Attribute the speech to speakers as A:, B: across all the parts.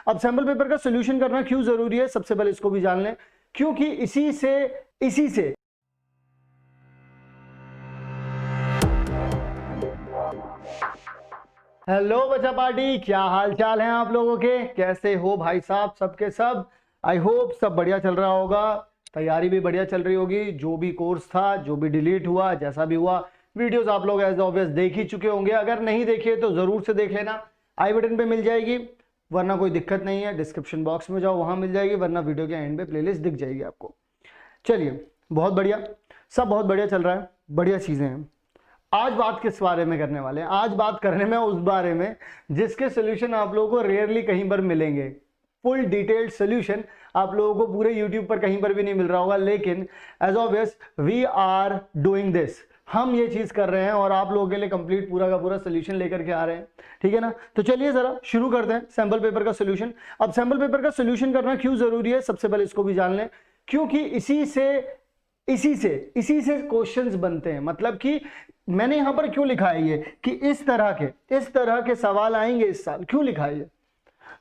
A: अब sample paper का solution करना क्यों जरूरी है, सबसे पहले इसको भी जान लें, क्योंकि इसी से हेलो बच्चा पार्टी, क्या हाल चाल है आप लोगों के, कैसे हो भाई साहब सबके सब। आई होप सब बढ़िया चल रहा होगा, तैयारी भी बढ़िया चल रही होगी। जो भी कोर्स था, जो भी डिलीट हुआ, जैसा भी हुआ, वीडियोस आप लोग एज ऑब्वियस देख ही चुके होंगे। अगर नहीं देखिए तो जरूर से देख लेना, आई बटन पे मिल जाएगी, वरना कोई दिक्कत नहीं है डिस्क्रिप्शन बॉक्स में जाओ वहां मिल जाएगी, वरना वीडियो के एंड पे प्लेलिस्ट दिख जाएगी आपको। चलिए, बहुत बढ़िया, सब बहुत बढ़िया चल रहा है, बढ़िया चीजें हैं। आज बात किस बारे में करने वाले हैं? आज बात करने में उस बारे में जिसके सोल्यूशन आप लोगों को रेयरली कहीं पर मिलेंगे। फुल डिटेल्ड सोल्यूशन आप लोगों को पूरे यूट्यूब पर कहीं पर भी नहीं मिल रहा होगा, लेकिन as obvious we are doing this, हम ये चीज कर रहे हैं और आप लोगों के लिए कंप्लीट पूरा का पूरा सोल्यूशन लेकर के आ रहे हैं। ठीक है ना, तो चलिए जरा शुरू करते हैं सैंपल पेपर का सोल्यूशन। अब सैंपल पेपर का सोल्यूशन करना क्यों जरूरी है, सबसे पहले इसको भी जान लें, क्योंकि इसी से क्वेश्चंस बनते हैं। मतलब कि मैंने यहां पर क्यों लिखा है ये कि इस तरह के सवाल आएंगे इस साल, क्यों लिखा है ये?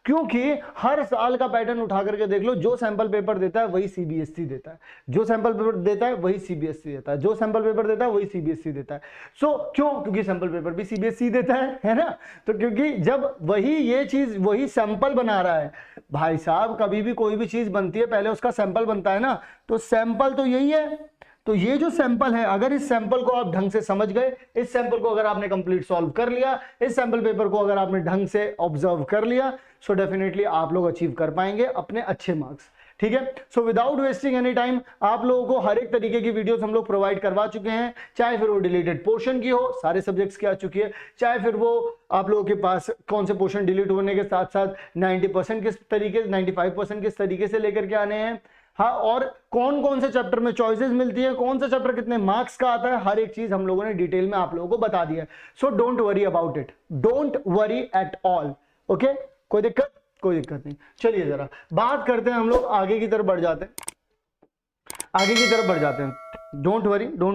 A: क्योंकि हर साल का पैटर्न उठा करके देख लो, जो सैंपल पेपर देता है वही सीबीएसई देता है, जो सैंपल पेपर देता है वही सीबीएसई देता है, जो सैंपल पेपर देता है वही सीबीएसई देता है। सो क्यों? क्योंकि सैंपल पेपर भी सीबीएसई देता है ना। तो क्योंकि जब वही ये चीज वही सैंपल बना रहा है भाई साहब, कभी भी कोई भी चीज बनती है पहले उसका सैंपल बनता है ना, तो सैंपल तो यही है। तो ये जो सैंपल है, अगर इस सैंपल को आप ढंग से समझ गए, इस सैंपल को अगर आपने कंप्लीट सॉल्व कर लिया, इस सैंपल पेपर को अगर आपने ढंग से ऑब्जर्व कर लिया, सो डेफिनेटली आप लोग अचीव कर पाएंगे अपने अच्छे मार्क्स। ठीक है, so without wasting any time आप लोगों को हर एक तरीके की वीडियोस हम लोग प्रोवाइड करवा चुके हैं, चाहे फिर वो डिलीटेड पोर्शन की हो, सारे सब्जेक्ट्स की आ चुकी है, चाहे फिर वो आप लोगों के पास कौन से पोर्शन डिलीट होने के साथ साथ 90% किस तरीके, 95% किस तरीके से लेकर के आने हैं, हाँ, और कौन कौन से चैप्टर में चॉइसेस मिलती है, कौन सा चैप्टर कितने मार्क्स का आता है, हर एक चीज हम लोगों ने डिटेल में आप लोगों को बता दिया है। So don't worry about it, don't worry at all. Okay, कोई दिक्कत नहीं। चलिए जरा बात करते हैं, हम लोग आगे की तरफ बढ़ जाते हैं, डोंट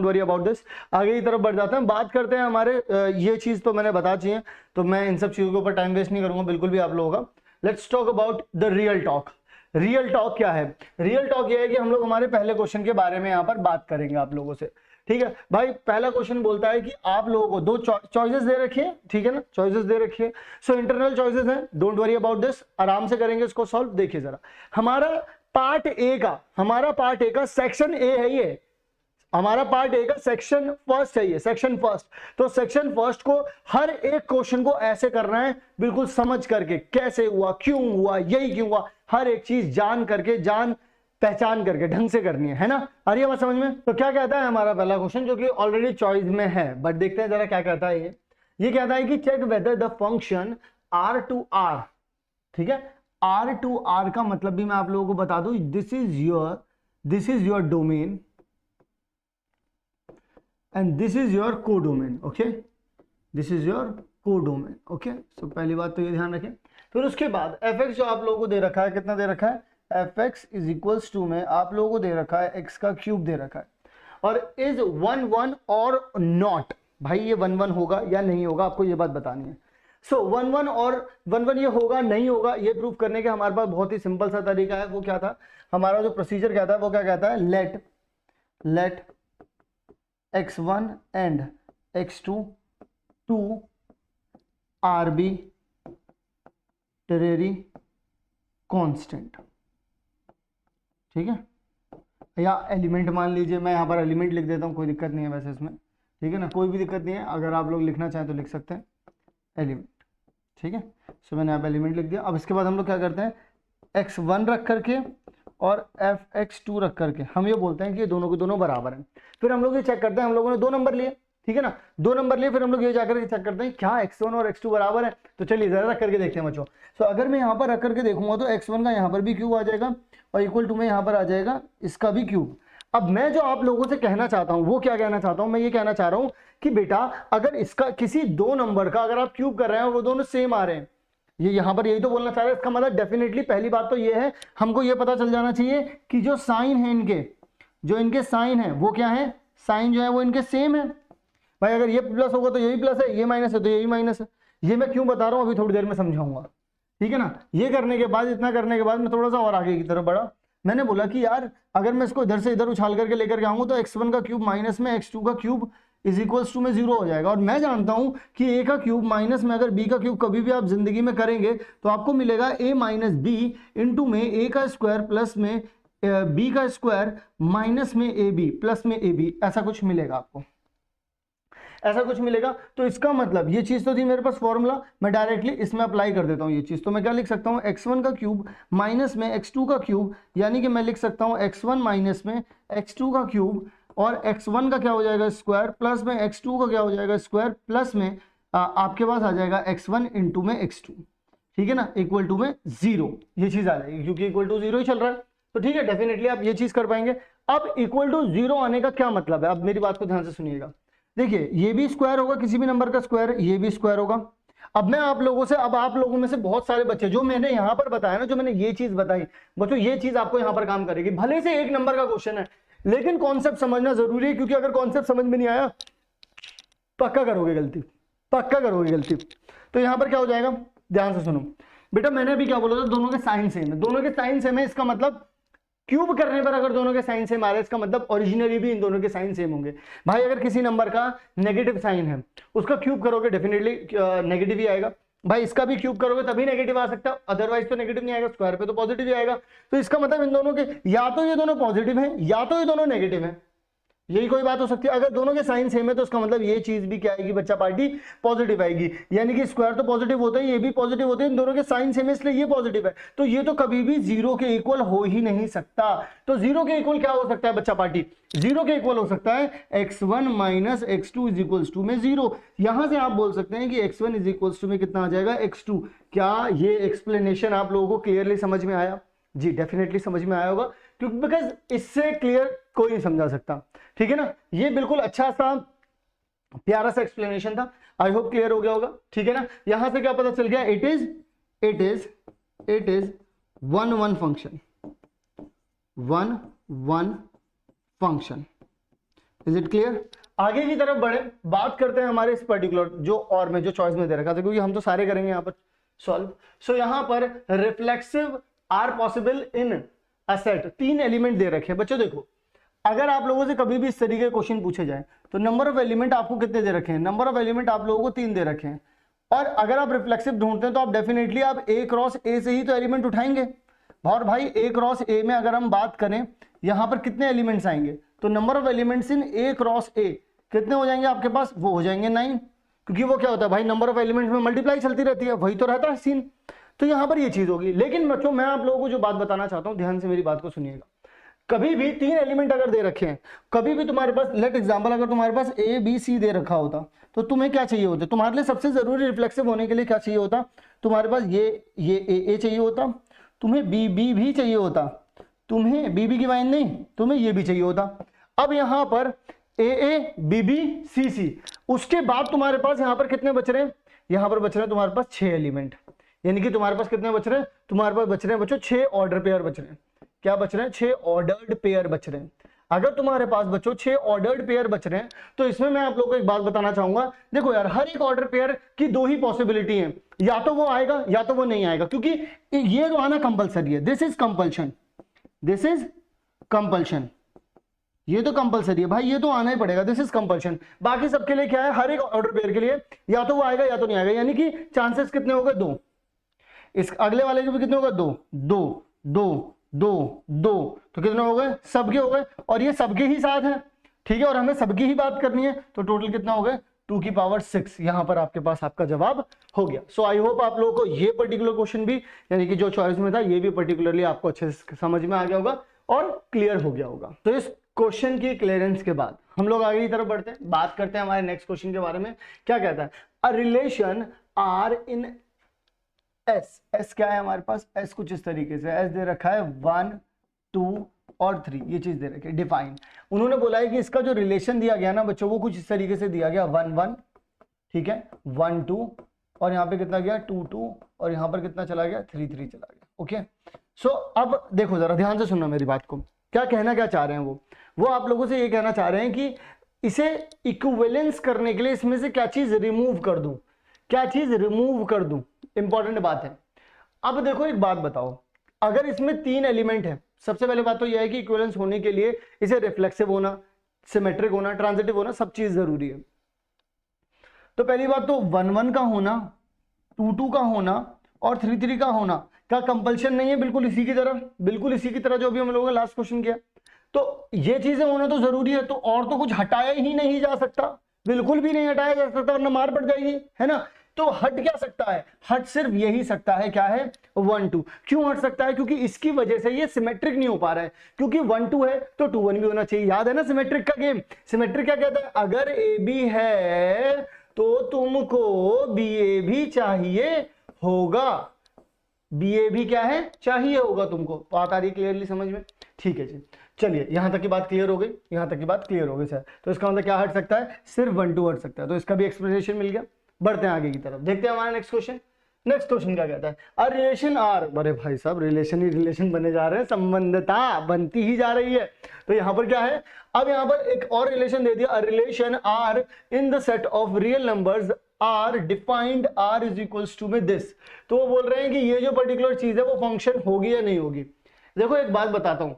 A: वरी अबाउट दिस। आगे की तरफ बढ़ जाते हैं, बात करते हैं हमारे ये चीज तो मैंने बता चाहिए, तो मैं इन सब चीजों के ऊपर टाइम वेस्ट नहीं करूंगा बिल्कुल भी आप लोगों का। Let's talk about the real talk. Real talk क्या है? रियल टॉक ये है कि हम लोग हमारे पहले क्वेश्चन के बारे में यहां पर बात करेंगे आप लोगों से। ठीक है भाई, पहला क्वेश्चन बोलता है कि आप लोगों को दो चॉइसेस दे रखी है, ठीक है ना, चॉइसेस दे रखी है। सो इंटरनल चॉइसेस हैं, डोंट वरी अबाउट दिस, आराम से करेंगे इसको सॉल्व। देखिए जरा, हमारा पार्ट ए का सेक्शन ए है ये, हमारा पार्ट ए का सेक्शन फर्स्ट है ये, सेक्शन फर्स्ट। तो सेक्शन फर्स्ट को हर एक क्वेश्चन को ऐसे करना है, बिल्कुल समझ करके, कैसे हुआ, क्यों हुआ, यही क्यों हुआ, हर एक चीज जान करके, जान पहचान करके ढंग से करनी है ना। आ रही है बात समझ में? तो क्या कहता है हमारा पहला क्वेश्चन, जो कि ऑलरेडी चॉइस में है, बट देखते हैं जरा क्या कहता है ये कहता है कि check whether the function R to R, ठीक है, आर टू आर का मतलब भी मैं आप लोगों को बता दूं, this is your domain and this is your codomain, okay, this is your codomain, okay। so पहली बात तो ये ध्यान रखें। फिर उसके बाद fx जो आप लोगों को दे रखा है, कितना दे रखा है, fx इज इक्वल्स टू में आप लोगों को दे रखा है x का क्यूब दे रखा है, और इज 1 और नॉट, भाई ये 1 होगा या नहीं होगा, आपको ये बात बतानी है। सो 1 और 1 ये होगा नहीं होगा, ये प्रूव करने के हमारे पास बहुत ही सिंपल सा तरीका है। वो क्या था हमारा जो प्रोसीजर क्या था, वो क्या कहता है, late x1 and x2 to arbitrary constant, ठीक है, या एलिमेंट मान लीजिए, मैं यहाँ पर एलिमेंट लिख देता हूँ, कोई दिक्कत नहीं है वैसे इसमें, ठीक है ना, कोई भी दिक्कत नहीं है, अगर आप लोग लिखना चाहें तो लिख सकते हैं एलिमेंट, ठीक है। सो मैंने यहाँ पर एलिमेंट लिख दिया। अब इसके बाद हम लोग क्या करते हैं, x1 रख करके और fx2 रख करके हम ये बोलते हैं कि ये दोनों के दोनों बराबर हैं। फिर हम लोग ये चेक करते हैं, हम लोगों ने 2 नंबर लिए, ठीक है ना, 2 नंबर लिए, फिर हम लोग ये जाकर चेक करते हैं क्या x1 और x2 बराबर है। तो चलिए जरा रख करके देखते हैं बच्चों। सो अगर मैं यहाँ पर रख करके देखूंगा तो x1 का यहाँ पर भी क्यूब आ जाएगा और इक्वल टू में यहाँ पर आ जाएगा इसका भी क्यूब। अब मैं जो आप लोगों से कहना चाहता हूँ वो क्या कहना चाहता हूँ, मैं ये कहना चाह रहा हूँ कि बेटा अगर इसका किसी 2 नंबर का अगर आप क्यूब कर रहे हैं और वो दोनों सेम आ रहे हैं, ये यहां पर यही तो बोलना चाह रहे हैं। इसका मतलब डेफिनेटली पहली बात तो ये है, हमको ये पता चल जाना चाहिए कि जो साइन है इनके, जो इनके साइन है वो क्या है, साइन जो है वो इनके सेम है। भाई अगर ये प्लस होगा तो यही प्लस है, ये माइनस है तो यही माइनस है। ये मैं क्यों बता रहा हूं अभी थोड़ी देर में समझाऊंगा, ठीक है ना। ये करने के बाद, इतना करने के बाद मैं थोड़ा सा और आगे की तरफ बढ़ा, मैंने बोला कि यार अगर मैं इसको इधर से इधर उछाल करके लेकर के आऊंगा तो x1 का क्यूब माइनस में x2 का क्यूब इज इक्वल्स टू में 0 हो जाएगा। और मैं जानता हूं कि a का क्यूब माइनस में अगर b का क्यूब कभी भी आप जिंदगी में करेंगे तो आपको मिलेगा a माइनस बी इंटू में a का स्क्वायर प्लस में b का स्क्वायर माइनस में ab प्लस में ab, ऐसा कुछ मिलेगा आपको, ऐसा कुछ मिलेगा। तो इसका मतलब ये चीज तो थी मेरे पास फॉर्मूला, मैं डायरेक्टली इसमें अप्लाई कर देता हूं ये चीज। तो मैं क्या लिख सकता हूं, x1 का क्यूब माइनस में x2 का क्यूब, यानी कि मैं लिख सकता हूं x1 माइनस में x2 का क्यूब, और x1 का क्या हो जाएगा स्क्वायर प्लस में x2 का क्या हो जाएगा स्क्वायर प्लस में आपके पास आ जाएगा x1 इंटू में x2, ठीक है ना, इक्वल टू में 0। ये चीज आ जाएगी क्योंकि इक्वल टू 0 ही चल रहा है, तो ठीक है डेफिनेटली आप ये चीज कर पाएंगे। अब इक्वल टू 0 आने का क्या मतलब है, अब मेरी बात को ध्यान से सुनिएगा। देखिए ये भी स्क्वायर होगा, किसी भी नंबर का स्क्वायर, ये भी स्क्वायर होगा। अब मैं आप लोगों से, अब आप लोगों में से बहुत सारे बच्चे, जो मैंने यहां पर बताया ना, जो मैंने ये चीज बताई बच्चों, ये चीज आपको यहां पर काम करेगी। भले से एक नंबर का क्वेश्चन है लेकिन कॉन्सेप्ट समझना जरूरी है, क्योंकि अगर कॉन्सेप्ट समझ में नहीं आया पक्का करोगे गलती, पक्का करोगे गलती। तो यहां पर क्या हो जाएगा, ध्यान से सुनो बेटा, मैंने अभी क्या बोला था, दोनों के साइन सेम है, दोनों के साइन सेम है, इसका मतलब क्यूब करने पर अगर दोनों के साइन सेम आ रहे हैं इसका मतलब ओरिजिनली भी इन दोनों के साइन सेम होंगे। भाई अगर किसी नंबर का नेगेटिव साइन है उसका क्यूब करोगे डेफिनेटली नेगेटिव ही आएगा। भाई इसका भी क्यूब करोगे तभी नेगेटिव आ सकता है, अदरवाइज तो नेगेटिव नहीं आएगा, स्क्वायर पे तो पॉजिटिव ही आएगा। तो इसका मतलब इन दोनों के या तो ये दोनों पॉजिटिव है या तो ये दोनों नेगेटिव है, यही कोई बात हो सकती है। अगर दोनों के साइन सेम है तो इसका मतलब ये चीज भी क्या आएगी बच्चा पार्टी, पॉजिटिव आएगी। यानी कि स्क्वायर तो पॉजिटिव होता है, ये भी पॉजिटिव होते हैं, इन दोनों के साइन सेम है इसलिए ये पॉजिटिव है। तो ये तो कभी भी 0 के इक्वल हो ही नहीं सकता। तो 0 के इक्वल क्या हो सकता है बच्चा पार्टी, 0 के इक्वल हो सकता है x1 minus x2 is equals to में 0। यहां से आप बोल सकते हैं कि x1 इज इक्वल्स टू में कितना आ जाएगा x2। क्या ये एक्सप्लेनेशन आप लोगों को क्लियरली समझ में आया? जी डेफिनेटली समझ में आया होगा, क्योंकि बिकॉज इससे क्लियर कोई नहीं समझा सकता, ठीक है ना। ये बिल्कुल अच्छा सा प्यारा सा एक्सप्लेनेशन था, आई होप क्लियर हो गया होगा, ठीक है ना। यहां से क्या पता चल गया, it is 1 function, 1 function. Is it clear? आगे की तरफ बढ़े, बात करते हैं हमारे इस पर्टिकुलर जो और में जो चॉइस में दे रखा था, क्योंकि हम तो सारे करेंगे यहाँ पर सॉल्व। सो यहां पर reflexive are possible in a set, 3 element दे रखे हैं बच्चों। देखो अगर आप लोगों से कभी भी इस तरीके के क्वेश्चन पूछे जाए तो नंबर ऑफ एलिमेंट आपको कितने दे रखे हैं, नंबर ऑफ एलिमेंट आप लोगों को 3 दे रखे हैं। और अगर आप रिफ्लेक्सिव ढूंढते हैं तो आप डेफिनेटली आप ए क्रॉस ए से ही तो एलिमेंट उठाएंगे। और भाई ए क्रॉस ए में अगर हम बात करें यहां पर कितने एलिमेंट्स आएंगे, तो number of elements in A cross ए कितने हो जाएंगे आपके पास, वो हो जाएंगे 9, क्योंकि वो क्या होता है भाई, नंबर ऑफ एलिमेंट्स में मल्टीप्लाई चलती रहती है, वही तो रहता है सीन। तो यहां पर ये चीज होगी। लेकिन बच्चों मैं आप लोगों को जो बात बताना चाहता हूं, ध्यान से मेरी बात को सुनिएगा। कभी भी 3 एलिमेंट अगर दे रखे हैं, कभी भी तुम्हारे पास लेट एग्जांपल अगर तुम्हारे पास ए बी सी दे रखा होता तो तुम्हें क्या चाहिए होता, तुम्हारे लिए सबसे जरूरी रिफ्लेक्सिव होने के लिए क्या चाहिए होता, तुम्हारे पास ये ए चाहिए होता, तुम्हें बी बी भी चाहिए होता, तुम्हें बी बी की वाइन नहीं, तुम्हें ये भी चाहिए होता। अब यहां पर ए बी बी सी सी, उसके बाद तुम्हारे पास यहां पर कितने बच रहे हैं, यहां पर बच रहे हैं तुम्हारे पास 6 एलिमेंट। यानी कि तुम्हारे पास कितने बच रहे हैं, तुम्हारे पास बच रहे हैं बच्चों 6 ऑर्डर पेयर बच रहे हैं। क्या बच रहे हैं, 6 ऑर्डर्ड पेयर बच रहे हैं। अगर तुम्हारे पास बच्चों 6 ऑर्डर्ड पेयर बच रहे हैं तो इसमें मैं आप लोगों को एक बात बताना चाहूंगा। देखो यार हर एक ऑर्डर पेयर की 2 ही पॉसिबिलिटी है, या तो वो आएगा या तो वो नहीं आएगा, क्योंकि ये तो आना कंपलसरी है। This is compulsion, this is compulsion, ये तो कंपलसरी है भाई, ये तो आना ही पड़ेगा, दिस इज कंपल्शन। बाकी सबके लिए क्या है, हर एक ऑर्डर पेयर के लिए या तो वो आएगा या तो नहीं आएगा। यानी कि चांसेस कितने हो गए, 2। इस अगले वाले के भी कितने हो गए, 2 2 2 2 2, तो कितने हो गए, सबके हो गए। और ये सबके ही साथ है, ठीक है, और हमें सबकी ही बात करनी है, तो टोटल कितना हो गए, 2 की पावर 6। यहां पर आपके पास आपका जवाब हो गया। सो आई होप आप लोगों को ये पर्टिकुलर क्वेश्चन भी, यानी कि जो चॉइस में था, ये भी पर्टिकुलरली आपको अच्छे से समझ में आ गया होगा और क्लियर हो गया होगा। तो इस क्वेश्चन की क्लियरेंस के बाद हम लोग आगे की तरफ बढ़ते हैं, बात करते हैं हमारे नेक्स्ट क्वेश्चन के बारे में। क्या कहता है, a relation R in S, S क्या है हमारे पास, एस कुछ इस तरीके से, एस दे रखा है 1 2 और 3, ये चीज दे रखी है डिफाइन। उन्होंने बोला है कि इसका जो रिलेशन दिया गया ना बच्चों, वो कुछ इस तरीके से दिया गया 1 1, ठीक है, 1 2, और यहाँ पे कितना गया 2 2, और यहाँ पर कितना चला गया 3 3 चला गया। ओके, सो अब देखो जरा ध्यान से सुनना मेरी बात को, क्या कहना क्या चाह रहे हैं वो आप लोगों से ये कहना चाह रहे हैं कि इसे इक्विवेलेंस करने के लिए इसमें से क्या चीज रिमूव कर दूं, क्या चीज रिमूव कर दूं, इंपॉर्टेंट बात है। अब देखो एक बात बताओ, अगर इसमें 3 एलिमेंट है, सबसे पहले बात तो यह है कि इक्विवेलेंस होने के लिए इसे रिफ्लेक्सिव होना, सिमेट्रिक होना, ट्रांजिटिव होना, सब चीज जरूरी है। तो पहली बात तो 1-1 का होना, 2-2 का होना और 3-3 का होना का कंपल्शन नहीं है, बिल्कुल इसी की तरह, बिल्कुल इसी की तरह जो अभी हम लोगों ने लास्ट क्वेश्चन किया। तो ये चीजें होना तो जरूरी है, तो और तो कुछ हटाया ही नहीं जा सकता, बिल्कुल भी नहीं हटाया जा सकता वरना मार पड़ जाएगी, है ना। तो हट क्या सकता है, हट सिर्फ यही सकता है, क्या है, 1-2। क्यों हट सकता है, क्योंकि इसकी वजह से ये सिमेट्रिक नहीं हो पा रहा है, क्योंकि 1-2 है तो 2-1 भी होना चाहिए। याद है ना सिमेट्रिक का गेम, सिमेट्रिक क्या कहता है, अगर ए बी है तो तुमको बी ए भी चाहिए होगा, बी ए भी क्या है, चाहिए होगा तुमको। बात आ रही क्लियरली समझ में, ठीक है जी। चलिए यहां तक की बात क्लियर हो गई, यहां तक की बात क्लियर हो गई सर। तो इसका मतलब क्या हट सकता है, सिर्फ 1-2 हट सकता है, तो इसका भी एक्सप्लेनेशन मिल गया। बढ़ते हैं आगे की तरफ, देखते हैं हमारा नेक्स्ट क्वेश्चन। नेक्स्ट क्वेश्चन क्या कहता है, अ रिलेशन आर, अरे भाई साहब रिलेशन ही रिलेशन बने जा रहे हैं, संबंधता बनती ही जा रही है। तो यहां पर क्या है, अब यहां पर एक और रिलेशन दे दिया, a relation R in the set of real numbers R defined R is equals to में दिस। तो वो बोल रहे हैं कि ये जो पर्टिकुलर चीज है वो फंक्शन होगी या नहीं होगी। देखो एक बात बताता हूं,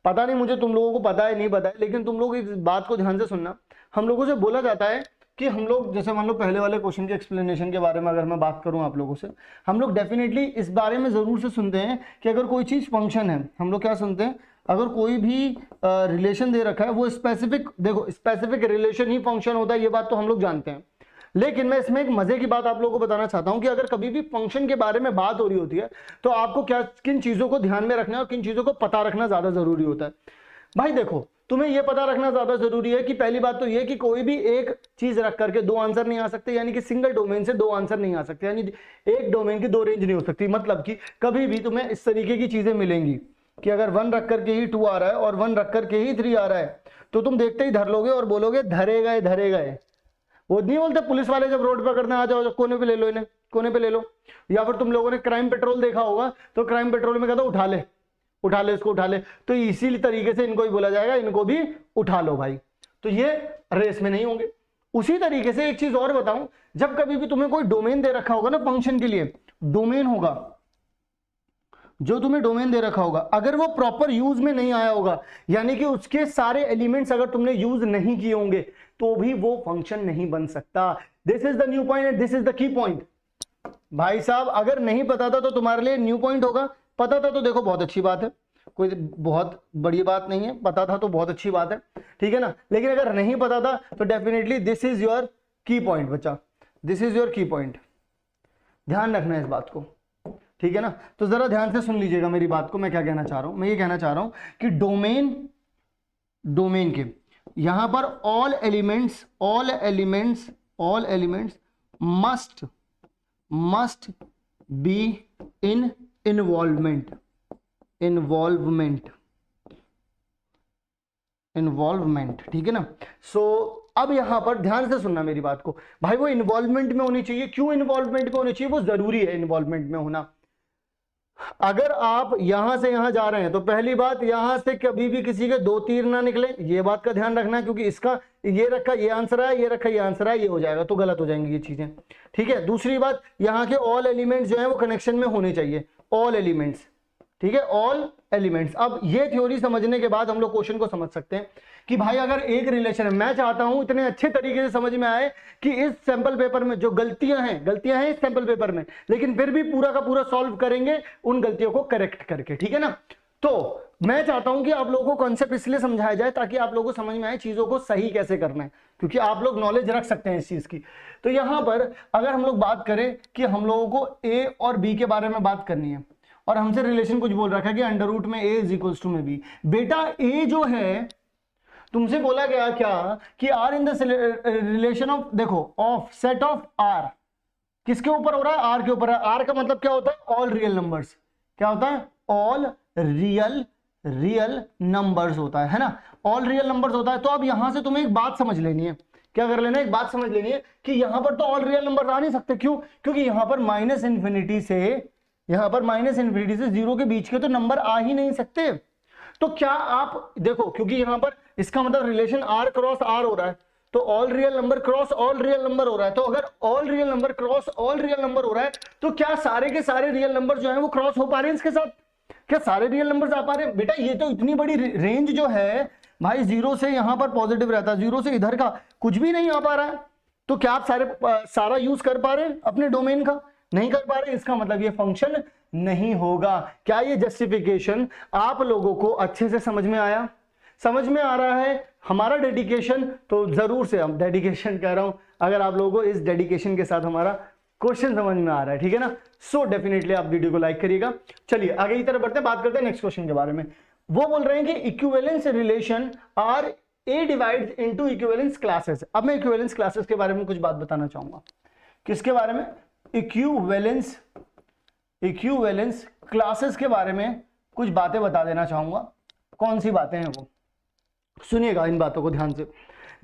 A: पता नहीं मुझे तुम लोगों को पता है नहीं पता है, लेकिन तुम लोग इस बात को ध्यान से सुनना। हम लोगों से बोला जाता है कि हम लोग, जैसे मान लो पहले वाले क्वेश्चन के एक्सप्लेनेशन के बारे में अगर मैं बात करूं आप लोगों से, हम लोग डेफिनेटली इस बारे में जरूर से सुनते हैं कि अगर कोई चीज फंक्शन है, हम लोग क्या सुनते हैं, अगर कोई भी रिलेशन दे रखा है वो स्पेसिफिक, देखो स्पेसिफिक रिलेशन ही फंक्शन होता है, ये बात तो हम लोग जानते हैं। लेकिन मैं इसमें एक मजे की बात आप लोगों को बताना चाहता हूं कि अगर कभी भी फंक्शन के बारे में बात हो रही होती है तो आपको क्या, किन चीजों को ध्यान में रखना है और किन चीजों को पता रखना ज्यादा जरूरी होता है। भाई देखो, तुम्हें यह पता रखना ज्यादा जरूरी है कि पहली बात तो यह कि कोई भी एक चीज रख करके 2 आंसर नहीं आ सकते, यानी कि सिंगल डोमेन से 2 आंसर नहीं आ सकते, यानी एक डोमेन की 2 रेंज नहीं हो सकती। मतलब कि कभी भी तुम्हें इस तरीके की चीजें मिलेंगी कि अगर 1 रख करके ही 2 आ रहा है और 1 रख करके ही 3 आ रहा है, तो तुम देखते ही धर लोगे और बोलोगे धरे गए धरे गए। वो नहीं बोलते पुलिस वाले जब रोड पर करने आ जाओ, कोने पे ले लो इन्हें, कोने पे ले लो। या फिर तुम लोगों ने क्राइम पेट्रोल देखा होगा, तो क्राइम पेट्रोल में कहता उठा ले, उठा ले इसको, उठा ले। तो इसी तरीके से इनको भी बोला जाएगा, इनको भी उठा लो भाई, तो ये रेस में नहीं होंगे। उसी तरीके से एक चीज और बताऊं, जब कभी भी तुम्हें कोई डोमेन दे रखा होगा ना फंक्शन के लिए, डोमेन होगा जो तुम्हें डोमेन दे रखा होगा, अगर वो प्रॉपर यूज में नहीं आया होगा, यानी कि उसके सारे एलिमेंट्स अगर तुमने यूज नहीं किए होंगे, तो भी वो फंक्शन नहीं बन सकता। This is the new point and this is the key point. भाई साहब अगर नहीं पता था तो तुम्हारे लिए न्यू पॉइंट होगा, पता था तो देखो बहुत अच्छी बात है, कोई बहुत बड़ी बात नहीं है, पता था तो बहुत अच्छी बात है, ठीक है ना। लेकिन अगर नहीं पता था तो डेफिनेटली दिस इज योर की पॉइंट बच्चा, दिस इज योर की पॉइंट। ध्यान रखना है इस बात को, ठीक है ना। तो जरा ध्यान से सुन लीजिएगा मेरी बात को, मैं क्या कहना चाह रहा हूं। मैं ये कहना चाह रहा हूं कि डोमेन के यहां पर all elements must be in involvement, ठीक है ना। सो अब यहां पर ध्यान से सुनना मेरी बात को भाई, वो इन्वॉल्वमेंट में होनी चाहिए। क्यों इन्वॉल्वमेंट में होनी चाहिए, वो जरूरी है इन्वॉल्वमेंट में होना। अगर आप यहां से यहां जा रहे हैं तो पहली बात, यहां से कभी भी किसी के 2 तीर ना निकले, ये बात का ध्यान रखना है, क्योंकि इसका ये रखा ये आंसर है, ये रखा ये आंसर है, ये हो जाएगा तो गलत हो जाएंगी ये चीजें, ठीक है। दूसरी बात, यहां के ऑल एलिमेंट्स जो है वो कनेक्शन में होने चाहिए, ऑल एलिमेंट्स, ठीक है, ऑल एलिमेंट्स। अब ये थ्योरी समझने के बाद हम लोग क्वेश्चन को समझ सकते हैं कि भाई अगर एक रिलेशन है, मैं चाहता हूं इतने अच्छे तरीके से समझ में आए कि इस सैंपल पेपर में जो गलतियां हैं इस सैंपल पेपर में, लेकिन फिर भी पूरा का पूरा सॉल्व करेंगे उन गलतियों को करेक्ट करके, ठीक है ना। तो मैं चाहता हूं कि आप लोगों को कॉन्सेप्ट इसलिए समझाया जाए ताकि आप लोगों को समझ में आए चीजों को सही कैसे करना है, क्योंकि आप लोग नॉलेज रख सकते हैं इस चीज की। तो यहां पर अगर हम लोग बात करें कि हम लोगों को ए और बी के बारे में बात करनी है, और हमसे रिलेशन कुछ बोल रखा है कि अंडर रूट में ए इज इक्वल्स टू में बी। बेटा ए जो है, तुमसे बोला गया क्या कि R in the relation of, देखो ऑफ सेट ऑफ आर, किसके ऊपर हो रहा है, आर के ऊपर है। आर का मतलब क्या होता है, ऑल रियल नंबर्स। क्या होता है, ऑल रियल नंबर्स होता है ना, ऑल रियल नंबर्स होता है। तो अब यहां से तुम्हें एक बात समझ लेनी है, क्या कर लेना है, एक बात समझ लेनी है कि यहां पर तो ऑल रियल नंबर्स आ नहीं सकते। क्यों, क्योंकि यहां पर माइनस इन्फिनिटी से 0 के बीच के तो नंबर आ ही नहीं सकते। तो क्या आप देखो, क्योंकि यहां पर इसका मतलब रिलेशन आर क्रॉस आर हो रहा है, तो all real number cross all real number हो रहा है। तो अगर all real number cross all real number हो रहा है तो क्या सारे के सारे रियल नंबर जो है वो क्रॉस हो पा रहे हैं इसके साथ? क्या सारे रियल नंबर्स आ पा रहे हैं? बेटा ये तो इतनी बड़ी रेंज जो है भाई, जीरो से यहां पर पॉजिटिव रहता है, जीरो से इधर का कुछ भी नहीं आ पा रहा है। तो क्या आप सारा यूज कर पा रहे हैं अपने डोमेन का? नहीं कर पा रहे। इसका मतलब ये फंक्शन नहीं होगा। क्या ये जस्टिफिकेशन आप लोगों को अच्छे से समझ में आया? समझ में आ रहा है हमारा डेडिकेशन? तो जरूर से हम डेडिकेशन कह रहा हूं, अगर आप लोगों को इस डेडिकेशन के साथ हमारा क्वेश्चन समझ में आ रहा है, ठीक है ना? सो डेफिनेटली आप वीडियो को लाइक करिएगा। चलिए आगे की तरफ बढ़ते हैं, बात करते हैं नेक्स्ट क्वेश्चन के बारे में। वो बोल रहे हैं कि equivalence relation R A divides into equivalence classes. अब मैं इक्विवेलेंस क्लासेस के बारे में कुछ बात बताना चाहूंगा। किसके बारे में? इक्विवेलेंस क्लासेस के बारे में कुछ बातें बता देना चाहूंगा। कौन सी बातें हैं वो? सुनिएगा इन बातों को ध्यान से।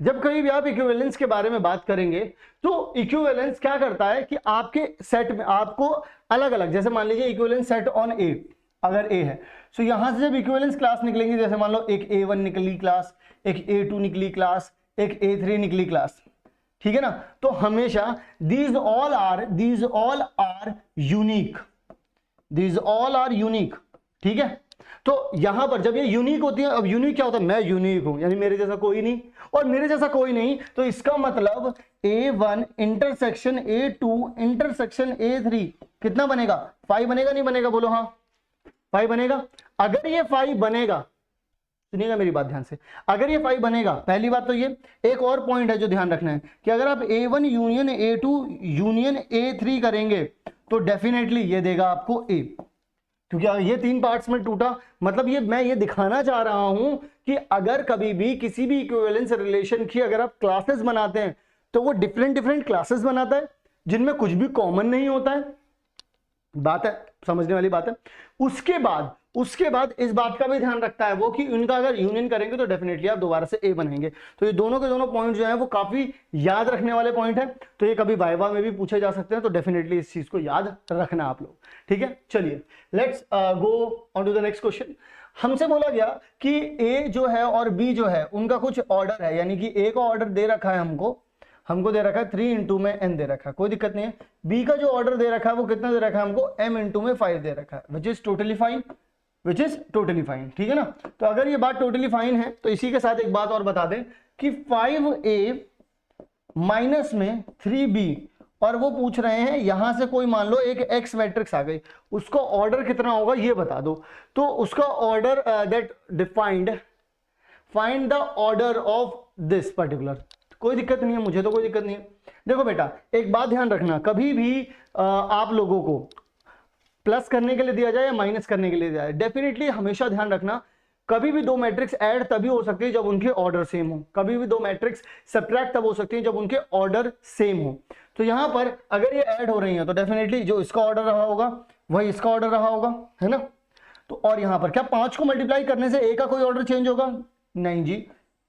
A: जब कभी भी आप इक्विवेलेंस के बारे में बात करेंगे तो इक्विवेलेंस क्या करता है कि आपके सेट में आपको अलग अलग, जैसे मान लीजिए इक्विवेलेंस सेट ऑन ए, अगर ए है तो यहां से जब इक्विवेलेंस क्लास निकलेंगी, जैसे मान लो एक A1 निकली क्लास, एक A2 निकली क्लास, एक A3 निकली क्लास, ठीक है ना? तो हमेशा दीज ऑल आर यूनिक, ठीक है? तो यहां पर जब ये यूनिक होती है, अब यूनिक क्या होता है? मैं यूनिक हूं, यानी मेरे जैसा कोई नहीं और मेरे जैसा कोई नहीं, तो इसका मतलब A1 intersection A2 intersection A3 कितना बनेगा? 5 बनेगा, नहीं बनेगा? बोलो हाँ, 5 बनेगा। अगर ये 5 बनेगा, सुनिएगा मेरी बात ध्यान से, अगर ये 5 बनेगा, पहली बात तो ये एक और पॉइंट है जो ध्यान रखना है कि अगर आप A1 union A2 union A3 करेंगे तो डेफिनेटली ये देगा आपको A, क्योंकि ये 3 पार्ट्स में टूटा। मतलब मैं ये दिखाना चाह रहा हूं कि अगर कभी भी किसी भी इक्विवेलेंस रिलेशन की अगर आप क्लासेस बनाते हैं तो वो डिफरेंट क्लासेस बनाता है जिनमें कुछ भी कॉमन नहीं होता है। बात है, समझने वाली बात है। उसके बाद इस बात का भी ध्यान रखता है वो कि उनका अगर यूनियन करेंगे तो डेफिनेटली आप दोबारा से ए बनेंगे। तो ये दोनों के दोनों पॉइंट जो है वो काफी याद रखने वाले पॉइंट है, तो ये कभी वाइवा में भी पूछे जा सकते हैं, तो डेफिनेटली इस चीज को याद रखना आप लोग, ठीक है? चलिए let's go on to the next question. हमसे बोला गया कि ए जो है और बी जो है उनका कुछ ऑर्डर है, यानी कि ए का ऑर्डर दे रखा है हमको दे रखा है 3 इंटू में n दे रखा है, कोई दिक्कत नहीं है। बी का जो ऑर्डर दे रखा है वो कितना दे रखा है हमको? m इंटू में 5 दे रखा है, विच इज टोटली फाइन, ठीक है ना? तो अगर ये बात टोटली फाइन है तो इसी के साथ एक बात और बता दें कि 5a माइनस में 3b, और वो पूछ रहे हैं यहां से कोई मान लो एक x मैट्रिक्स आ गई, उसका ऑर्डर कितना होगा ये बता दो। तो उसका order that defined, find the order of this particular. कोई दिक्कत नहीं है, मुझे तो कोई दिक्कत नहीं है। देखो बेटा एक बात ध्यान रखना, कभी भी आप लोगों को प्लस करने के लिए दिया जाए या माइनस करने के लिए दिया जाए, डेफिनेटली हमेशा ध्यान रखना कभी भी 2 मैट्रिक्स ऐड तभी हो सकती है जब उनके ऑर्डर सेम हो, कभी भी 2 मैट्रिक्स सब्ट्रैक्ट तब हो सकती है जब उनके ऑर्डर सेम हो। तो यहां पर अगर ये ऐड हो रही है तो डेफिनेटली जो इसका ऑर्डर रहा होगा वही इसका ऑर्डर रहा होगा, है ना? तो और यहां पर क्या 5 को मल्टीप्लाई करने से ए का कोई ऑर्डर चेंज होगा? नहीं जी।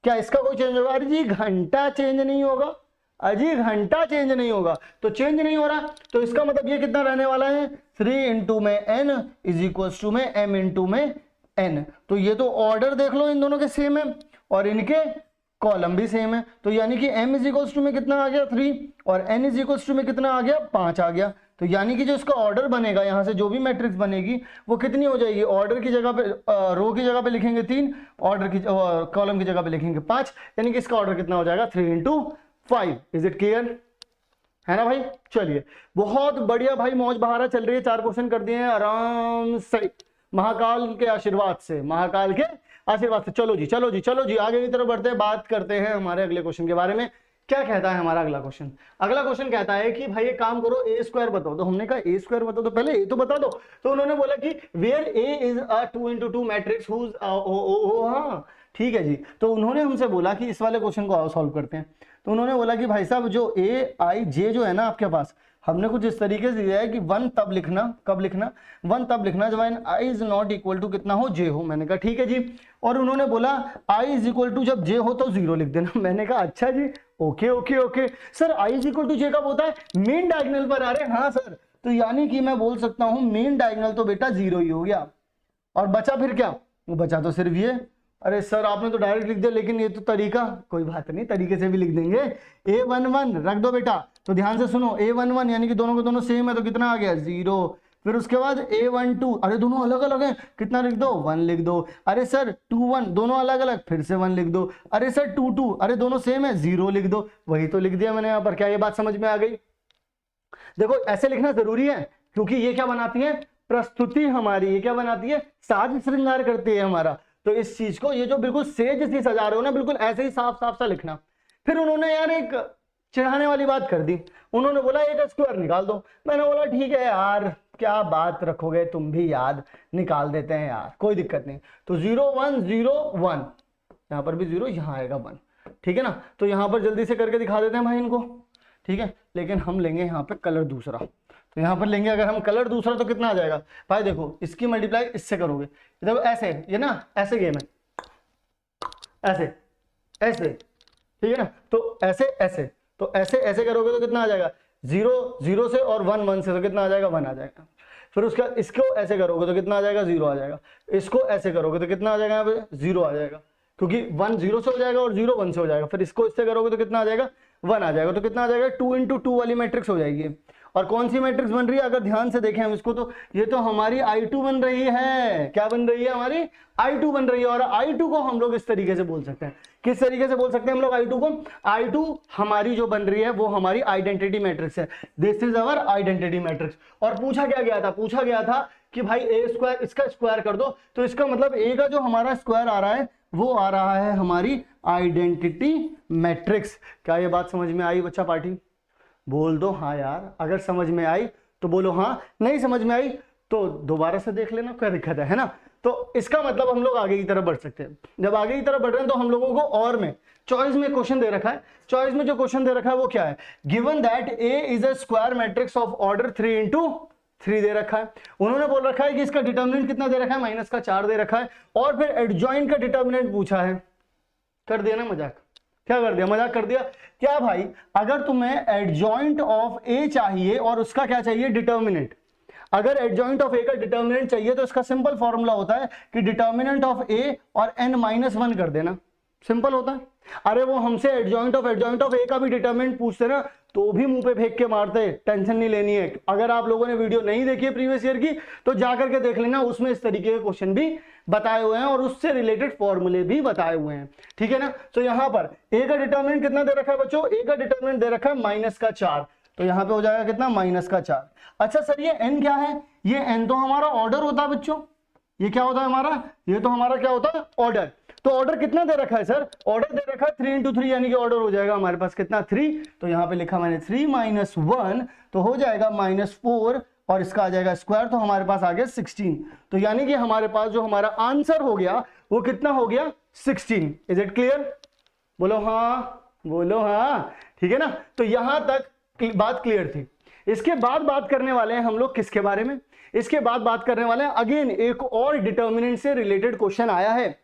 A: क्या इसका कोई चेंज होगा? अरे जी घंटा चेंज नहीं होगा, अजी घंटा चेंज नहीं होगा। तो चेंज नहीं हो रहा तो इसका मतलब ये कितना रहने वाला है? 3 इंटू में n इज इक्वल टू में m इंटू में n। तो ये तो ऑर्डर देख लो इन दोनों के सेम है और इनके कॉलम भी सेम है, तो यानी कि m इज इक्वल टू में कितना आ गया? 3, और n इज इक्वल टू में कितना आ गया? 5 आ गया। तो यानी कि जो इसका ऑर्डर बनेगा, यहां से जो भी मैट्रिक्स बनेगी वो कितनी हो जाएगी? ऑर्डर की जगह पे रो की जगह पे लिखेंगे 3, ऑर्डर की कॉलम की जगह पे लिखेंगे 5, यानी कि इसका ऑर्डर कितना हो जाएगा? 3 इंटू 5। Is it clear? है ना भाई? चलिए बहुत बढ़िया भाई, मौज बहारा चल रही है। 4 क्वेश्चन कर दिए हैं आराम से, महाकाल के आशीर्वाद से, महाकाल के आशीर्वाद से। चलो जी आगे की तरफ बढ़ते हैं, बात करते हैं हमारे अगले क्वेश्चन के बारे में। क्या कहता है हमारा अगला क्वेश्चन? अगला क्वेश्चन कहता है कि भाई एक काम करो, ए स्क्वायर बताओ। तो हमने कहा ए स्क्वायर बताओ, तो पहले ए तो बता दो। तो उन्होंने बोला कि where A is a 2 into 2 matrix whose, हाँ ठीक है जी। तो उन्होंने हमसे बोला कि इस वाले क्वेश्चन को आओ सॉल्व करते हैं। तो उन्होंने बोला कि भाई साहब जो ए आई जे जो है ना आपके पास, हमने कुछ इस तरीके से दिया है कि 1 तब लिखना, कब लिखना? 1 तब लिखना जब i is not equal to कितना हो? j हो। मैंने कहा ठीक है जी। और उन्होंने बोला i इज इक्वल टू जब j हो तो 0 लिख देना। मैंने कहा अच्छा जी, okay sir i is equal to j कब होता है? मेन डायगोनल पर आ रहे। हाँ सर, तो यानी कि मैं बोल सकता हूं मेन डायगोनल तो बेटा 0 ही हो गया, और बचा फिर क्या? वो बचा तो सिर्फ ये, अरे सर आपने तो डायरेक्ट लिख दिया, लेकिन ये तो तरीका, कोई बात नहीं, तरीके से भी लिख देंगे। A11 रख दो बेटा, तो ध्यान से सुनो, A11 यानी कि दोनों के दोनों सेम है, तो कितना आ गया 0। फिर उसके बाद A12, अरे दोनों अलग अलग हैं, कितना लिख दो 1 लिख दो। अरे सर 21, दोनों अलग अलग, फिर से 1 लिख दो। अरे सर 22, अरे दोनों सेम है, 0 लिख दो। वही तो लिख दिया मैंने यहाँ पर। क्या ये बात समझ में आ गई? देखो ऐसे लिखना जरूरी है, क्योंकि ये क्या बनाती है, प्रस्तुति हमारी, ये क्या बनाती है, साज श्रृंगार करती है हमारा। तो इस चीज को, ये जो बिल्कुल सेज सी सजा रहे हो ना, बिल्कुल ऐसे ही साफ साफ सा लिखना। फिर उन्होंने यार एक चिढ़ाने वाली बात कर दी, उन्होंने बोला एक स्क्वायर निकाल दो। मैंने बोला ठीक है यार, क्या बात रखोगे तुम भी याद, निकाल देते हैं यार, कोई दिक्कत नहीं। तो 0 1 0 1, यहाँ पर भी 0, यहाँ आएगा 1, ठीक है ना। तो यहाँ पर जल्दी से करके दिखा देते हैं भाई इनको, ठीक है। लेकिन हम लेंगे यहाँ पे कलर दूसरा, तो यहाँ पर लेंगे अगर हम कलर दूसरा तो कितना आ जाएगा भाई, देखो इसकी मल्टीप्लाई इससे करोगे, देखो ऐसे, ये ना ऐसे गेम है, ऐसे ऐसे, ठीक है ना। तो ऐसे ऐसे, तो ऐसे ऐसे करोगे तो कितना आ जाएगा 0 0 से, और 1 1 से, तो कितना आ जाएगा 1 आ जाएगा। फिर उसका इसको ऐसे करोगे तो कितना आ जाएगा 0 आ जाएगा। इसको ऐसे करोगे तो कितना आ जाएगा यहाँ पे 0 आ जाएगा, क्योंकि 1 0 से हो जाएगा और 0 1 से हो जाएगा। फिर इसको इससे करोगे तो कितना आ जाएगा 1 आ जाएगा। तो कितना आ जाएगा 2 × 2 वाली मैट्रिक्स हो जाएगी। और कौन सी मैट्रिक्स बन रही है, अगर ध्यान से देखें हम इसको, तो ये तो हमारी I2 बन रही है। क्या बन रही है, हमारी I2 बन रही है। और I2 को हम लोग इस तरीके से बोल सकते हैं, किस तरीके से बोल सकते हैं हम लोग I2 को, I2 हमारी जो बन रही है वो हमारी आइडेंटिटी मैट्रिक्स है। This is our identity matrix. और पूछा क्या गया था, पूछा गया था कि भाई a स्क्वायर, इसका स्क्वायर कर दो, तो इसका मतलब a का जो हमारा स्क्वायर आ रहा है वो आ रहा है हमारी आइडेंटिटी मैट्रिक्स। क्या ये बात समझ में आई बच्चा पार्टी? बोल दो हाँ यार, अगर समझ में आई तो बोलो हाँ, नहीं समझ में आई तो दोबारा से देख लेना, क्या दिक्कत है ना। तो इसका मतलब हम लोग आगे की तरफ बढ़ सकते हैं। जब आगे की तरफ बढ़ रहे हैं तो हम लोगों को और में चॉइस में क्वेश्चन दे रखा है। चॉइस में जो क्वेश्चन दे रखा है वो क्या है, given that A is a square matrix of order 3 × 3 दे रखा है। उन्होंने बोल रखा है कि इसका डिटर्मिनेंट कितना दे रखा है, -4 दे रखा है। और फिर एडजॉइंट का डिटर्मिनेंट पूछा है। कर दिया ना मजाक, क्या कर दिया, मजाक कर दिया क्या भाई। अगर तुम्हें एडजॉइंट ऑफ ए चाहिए और उसका क्या चाहिए, डिटर्मिनेंट, अगर एडजॉइंट ऑफ ए का डिटर्मिनेंट चाहिए तो इसका सिंपल फॉर्मूला होता है कि डिटर्मिनेंट ऑफ ए और n-1 कर देना, सिंपल होता है। अरे वो हमसे एडजॉइंट ऑफ ए का भी डिटर्मिनेंट पूछते ना तो भी मुंह पे फेंक के मारते, टेंशन नहीं लेनी है। अगर आप लोगों ने वीडियो नहीं देखी है प्रीवियस ईयर की तो जाकर के देख लेना, उसमें इस तरीके के क्वेश्चन भी बताए हुए हैं और उससे रिलेटेड फॉर्मूले भी बताए हुए हैं, ठीक है ना। तो यहाँ पर ए का डिटर्मिनेंट कितना दे रखा है बच्चों, ए का डिटर्मिनेंट दे रखा है -4, तो यहाँ पे हो जाएगा कितना -4। अच्छा सर ये n क्या है, ये n तो हमारा ऑर्डर होता है बच्चों, ये क्या होता है हमारा, ये तो हमारा क्या होता है ऑर्डर। तो ऑर्डर कितना दे रखा है सर, ऑर्डर दे रखा है 3 × 3, यानी कि ऑर्डर हो जाएगा हमारे पास कितना 3। तो यहाँ पे लिखा मैंने 3 - 1 तो हो जाएगा -4, और इसका आ जाएगा स्क्वायर, तो हमारे पास आ गया 16। तो यानी कि हमारे पास जो हमारा आंसर हो गया वो कितना हो गया 16। Is it clear? बोलो हाँ, बोलो हाँ, ठीक है ना। तो यहां तक बात क्लियर थी। इसके बाद बात करने वाले हैं हम लोग किसके बारे में, इसके बाद बात करने वाले हैं अगेन एक और डिटर्मिनेंट से रिलेटेड क्वेश्चन आया है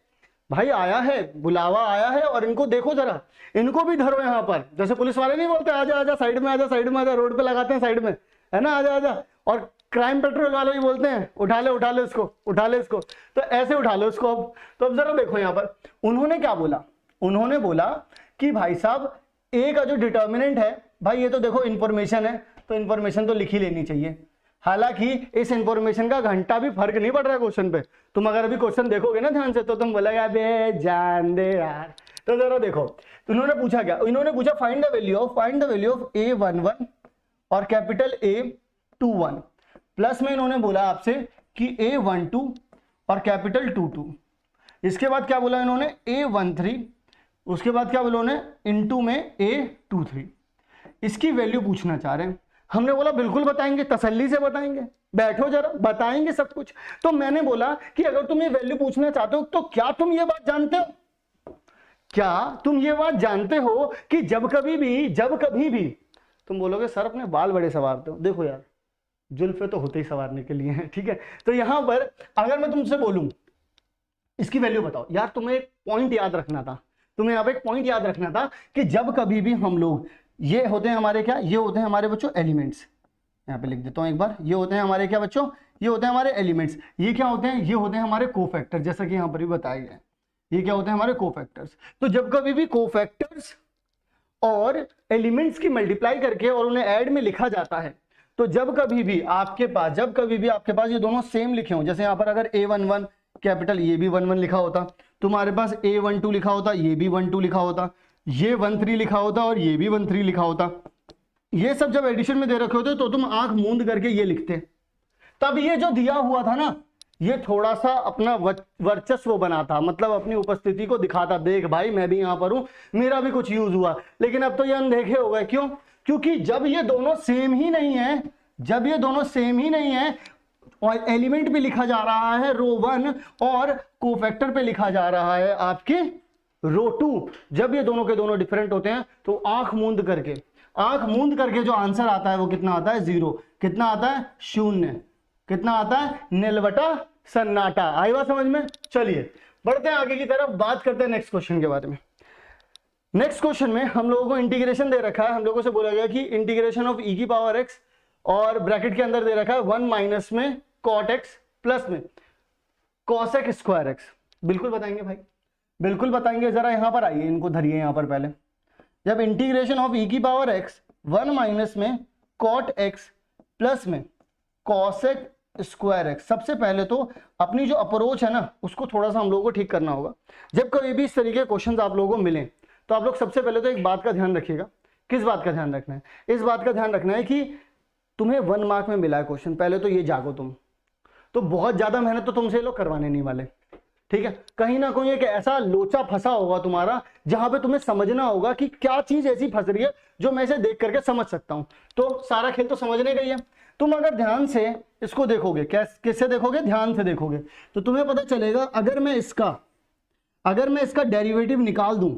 A: भाई, आया है, बुलावा आया है। और इनको देखो जरा, इनको भी धरो यहाँ पर, जैसे पुलिस वाले नहीं बोलते आजा आजा साइड में आजा, साइड में आजा, रोड पे लगाते हैं साइड में, है ना, आजा आजा। और क्राइम पेट्रोल वाले भी बोलते हैं उठा ले इसको, उठा ले इसको, तो ऐसे उठा लो इसको। अब जरा देखो यहाँ पर उन्होंने क्या बोला, उन्होंने बोला कि भाई साहब ए का जो डिटर्मिनेंट है, भाई ये तो देखो इंफॉर्मेशन है, तो इंफॉर्मेशन तो लिख ही लेनी चाहिए। हालांकि इस इंफॉर्मेशन का घंटा भी फर्क नहीं पड़ रहा है क्वेश्चन पे। तुम अगर अभी क्वेश्चन देखोगे ना ध्यान से तो तुम बोलेगा बे जान दे यार। तो जरा देखो उन्होंने पूछा क्या, इन्होंने पूछा find the value of A11 और कैपिटल A21, प्लस में इन्होंने बोला आपसे कि A12 और कैपिटल 22। इसके बाद क्या बोला इन्होंने A13, उसके बाद क्या बोला उन्होंने इनटू में A23। इसकी वैल्यू पूछना चाह रहे हैं। हमने बोला बिल्कुल बताएंगे, तसल्ली से बताएंगे, बैठो जरा, बताएंगे सब कुछ। तो मैंने बोला कि अगर तुम ये वैल्यू पूछना चाहते हो तो क्या तुम ये बात जानते हो, क्या तुम ये बात जानते हो कि जब कभी भी तुम बोलोगे सर अपने बाल बड़े संवारते हो, देखो यार जुल्फे तो होते ही संवारने के लिए हैं, ठीक है। तो यहां पर अगर मैं तुमसे बोलूं इसकी वैल्यू बताओ, यार तुम्हें एक पॉइंट याद रखना था, तुम्हें यहाँ पे एक पॉइंट याद रखना था कि जब कभी भी हम लोग, ये होते हैं हमारे क्या, ये होते हैं हमारे बच्चों एलिमेंट्स, यहाँ पे लिख देता हूँ एक बार, ये होते हैं हमारे क्या बच्चों, ये होते हैं हमारे एलिमेंट्स। ये क्या होते हैं, ये होते हैं हमारे कोफैक्टर, जैसा कि यहाँ पर भी बताया गया है। ये क्या होते हैं हमारे कोफैक्टर्स। तो जब कभी भी कोफैक्टर्स और एलिमेंट्स की मल्टीप्लाई करके और उन्हें ऐड में लिखा जाता है, तो जब कभी भी आपके पास ये दोनों सेम लिखे हों, जैसे यहां पर अगर A11 कैपिटल, ये भी 11 लिखा होता, तुम्हारे पास A12 लिखा होता, ये भी 12 लिखा होता, ये 13 लिखा होता और ये भी 13 लिखा होता, ये सब जब एडिशन में दे रखे होते तो तुम आंख मूंद करके ये लिखते। तब ये जो दिया हुआ था ना, ये थोड़ा सा अपना वर्चस्व बनाता, मतलब अपनी उपस्थिति को दिखाता, देख भाई मैं भी यहां पर हूं, मेरा भी कुछ यूज हुआ। लेकिन अब तो ये अनदेखे हो गए। क्यों? क्योंकि जब ये दोनों सेम ही नहीं है, जब ये दोनों सेम ही नहीं है और एलिमेंट पे लिखा जा रहा है रो 1 और कोफैक्टर पे लिखा जा रहा है आपके रो 2, जब ये दोनों के दोनों डिफरेंट होते हैं तो आंख मूंद करके जो आंसर आता है वो कितना आता है? 0। कितना आता है? 0। कितना आता है? नीलवटा सन्नाटा। आई बात समझ में? चलिए बढ़ते हैं आगे की तरफ, बात करते हैं नेक्स्ट क्वेश्चन के बारे में। नेक्स्ट क्वेश्चन में हम लोगों को इंटीग्रेशन दे रखा है, हम लोगों से बोला गया कि इंटीग्रेशन ऑफ e की पावर x, और ब्रैकेट के अंदर दे रखा है 1 माइनस में cot x प्लस में cosec स्क्वायर x। बिल्कुल बताएंगे भाई, बिल्कुल बताएंगे। जरा यहां पर आइए, इनको धरिए यहां पर पहले। जब इंटीग्रेशन ऑफ e की पावर x 1 माइनस में cot x प्लस में cosec स्क्वायर x, सबसे पहले तो अपनी जो अप्रोच है ना उसको थोड़ा सा हम लोगों को ठीक करना होगा। जब कभी भी इस तरीके के क्वेश्चंस आप लोगों को मिलें तो आप लोग सबसे पहले तो एक बात का ध्यान रखिएगा। किस बात का ध्यान रखना है? इस बात का ध्यान रखना है कि तुम्हें 1 मार्क में मिला है क्वेश्चन, पहले तो ये जागो तुम, तो बहुत ज्यादा मेहनत तो तुमसे लोग करवाने नहीं वाले, ठीक है। कहीं ना कहीं एक ऐसा लोचा फंसा होगा तुम्हारा जहां पे तुम्हें समझना होगा कि क्या चीज ऐसी फंस रही है जो मैं इसे देख करके समझ सकता हूं। तो सारा खेल तो समझने का ही है। तुम अगर ध्यान से इसको देखोगे, किससे देखोगे? ध्यान से देखोगे तो तुम्हें पता चलेगा, अगर मैं इसका डेरिवेटिव निकाल दूं,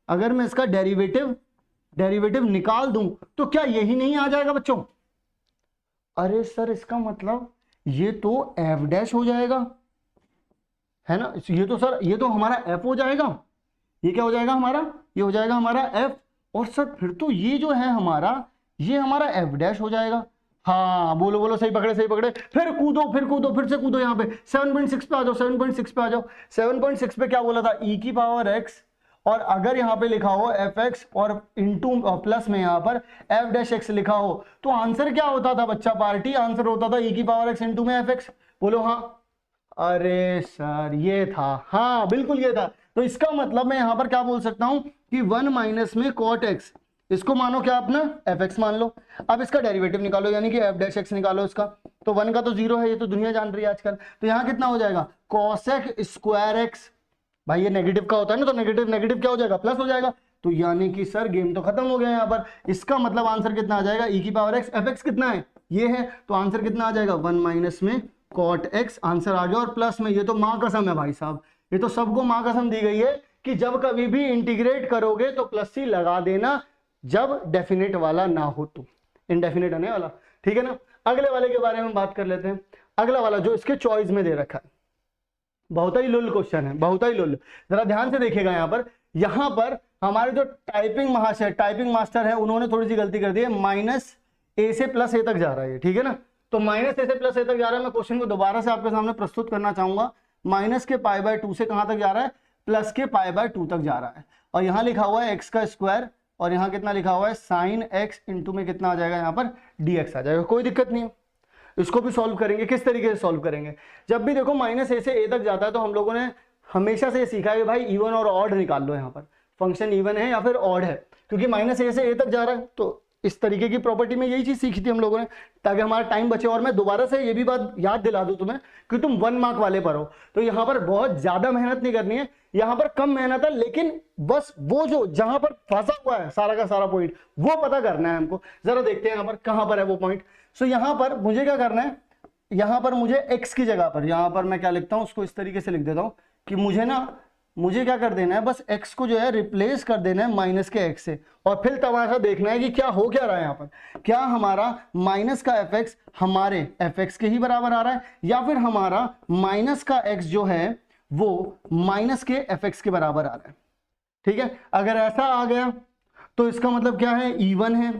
A: अगर मैं इसका डेरिवेटिव निकाल दूं तो क्या यही नहीं आ जाएगा बच्चों? अरे सर इसका मतलब ये तो f डैश हो जाएगा, है ना? ये तो सर ये तो हमारा f हो जाएगा। ये क्या हो जाएगा हमारा? ये हो जाएगा हमारा f। और सर फिर तो ये जो है हमारा, ये हमारा f डैश हो जाएगा। हाँ बोलो बोलो, सही पकड़े सही पकड़े। फिर कूदो फिर से कूदो, यहाँ पे 7.6 पे आ जाओ, 7.6 पे आ जाओ। 7.6 पे क्या बोला था? e की पावर x, और अगर यहाँ पे लिखा हो fx और इंटू प्लस में यहाँ पर f डैश x लिखा हो तो आंसर क्या होता था बच्चा पार्टी? आंसर होता था e की पावर x इंटू में fx। बोलो हाँ। अरे सर ये था, हाँ बिल्कुल ये था। तो इसका मतलब मैं यहां पर क्या बोल सकता हूं कि 1 माइनस में cot x, इसको मानो क्या अपना fx मान लो। अब इसका डेरिवेटिव निकालो यानी कि f डैश x निकालो इसका। तो 1 का तो 0 है, ये तो दुनिया जान रही है आजकल। तो यहाँ कितना हो जाएगा? cosec square x। भाई ये नेगेटिव का होता है ना, तो नेगेटिव क्या हो जाएगा? प्लस हो जाएगा। तो यानी कि सर गेम तो खत्म हो गया यहाँ पर। इसका मतलब आंसर कितना आ जाएगा? e की पावर x, fx कितना है? ये है, तो आंसर कितना आ जाएगा? 1 माइनस में cot x, आंसर आ गया। और प्लस में ये तो माँ कसम है भाई साहब, ये तो सबको माँ कसम दी गई है कि जब कभी भी इंटीग्रेट करोगे तो प्लस सी लगा देना, जब डेफिनेट वाला ना हो तो। इनडेफिनेट आने वाला, ठीक है ना। अगले वाले के बारे में बात कर लेते हैं। अगला वाला जो इसके चॉइस में दे रखा है, बहुत ही लुल क्वेश्चन है, बहुत ही लुल। जरा ध्यान से देखिएगा यहाँ पर हमारे जो टाइपिंग मास्टर है उन्होंने थोड़ी सी गलती कर दी है। माइनस ए से प्लस ए तक जा रहा है, ठीक है ना। तो माइनस ए से प्लस ए तक जा रहा है। मैं क्वेश्चन को दोबारा से आपके सामने प्रस्तुत करना चाहूंगा। माइनस के π/2 से कहां तक जा रहा है? प्लस के π/2 तक जा रहा है। और यहाँ लिखा हुआ है x का स्क्वायर, और यहाँ कितना लिखा हुआ है? साइन x इंटू में कितना आ जाएगा? यहाँ पर dx आ जाएगा। कोई दिक्कत नहीं है, इसको भी सॉल्व करेंगे। किस तरीके से सॉल्व करेंगे? जब भी देखो माइनस ए से ए तक जाता है तो हम लोगों ने हमेशा से ये सीखा है कि भाई इवन और ऑड निकाल लो। यहाँ पर फंक्शन इवन है या फिर ऑड है, क्योंकि माइनस ए से ए तक जा रहा है। तो इस तरीके की प्रॉपर्टी में यही चीज सीखी थी हम लोगों ने, ताकि हमारा टाइम बचे। और मैं दोबारा से ये भी बात याद दिला दूं तुम्हें कि तुम 1 मार्क वाले पर हो, तो यहाँ पर बहुत ज्यादा मेहनत नहीं करनी है, यहाँ पर कम मेहनत है। लेकिन बस वो जो जहां पर फंसा हुआ है सारा का सारा पॉइंट, वो पता करना है हमको। जरा देखते हैं यहाँ पर कहां पर है वो पॉइंट। सो यहाँ पर मुझे क्या करना है? यहाँ पर मुझे x की जगह पर, यहाँ पर मैं क्या लिखता हूँ उसको इस तरीके से लिख देता हूँ कि मुझे क्या कर देना है? बस x को जो है रिप्लेस कर देना है माइनस के x से, और फिर तमाशा देखना है कि क्या हो क्या रहा है यहाँ पर। क्या हमारा माइनस का fx हमारे fx के ही बराबर आ रहा है, या फिर हमारा माइनस का x जो है वो माइनस के fx के बराबर आ रहा है, ठीक है। अगर ऐसा आ गया तो इसका मतलब क्या है? इवन है।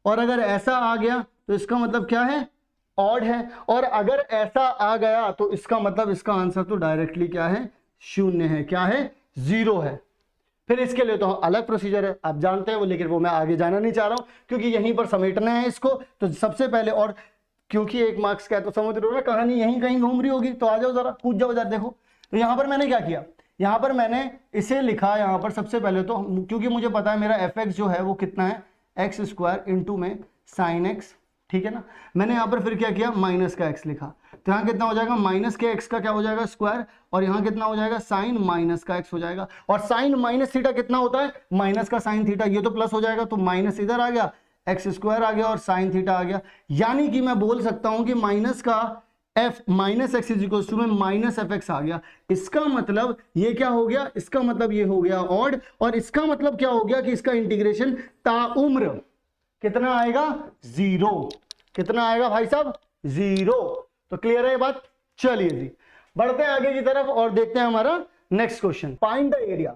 A: और अगर ऐसा आ गया तो इसका मतलब क्या है? ऑड है। और अगर ऐसा आ गया तो इसका मतलब इसका आंसर तो डायरेक्टली क्या है? शून्य है, क्या है, 0 है। फिर इसके लिए तो अलग प्रोसीजर है, आप जानते हैं वो, लेकिन वो मैं आगे जाना नहीं चाह रहा हूं क्योंकि यहीं पर समेटना है इसको। तो सबसे पहले, और क्योंकि 1 मार्क्स का है तो समझ रहे हो ना, कहानी यहीं कहीं घूम रही होगी, तो आ जाओ जरा, कूद जाओ जरा। देखो तो यहां पर मैंने क्या किया, यहां पर मैंने इसे लिखा यहां पर सबसे पहले तो, क्योंकि मुझे पता है मेरा fx जो है वो कितना है, एक्स स्क्वायर इंटू में साइन एक्स, ठीक है ना। मैंने यहाँ पर फिर क्या किया, माइनस का x लिखा, तो यहाँ कितना हो जाएगा, माइनस के x का क्या हो जाएगा, स्क्वायर, और यहाँ कितना हो जाएगा, साइन माइनस का x हो जाएगा। और साइन माइनस थीटा कितना होता है, माइनस का साइन थीटा, ये तो प्लस हो जाएगा, तो माइनस इधर आ गया, एक्स स्क्वायर आ गया और साइन थीटा आ गया। यानी कि मैं बोल सकता हूं कि माइनस का f minus x is equal to में माइनस एफ एक्स आ गया। इसका मतलब ये क्या हो गया, इसका मतलब ये हो गया ऑड, और इसका मतलब क्या हो गया कि इसका इंटीग्रेशन ताउम्र कितना आएगा, 0। कितना आएगा भाई साहब, 0। तो क्लियर है ये बात। चलिए जी बढ़ते हैं आगे की तरफ और देखते हैं हमारा next question, find the area.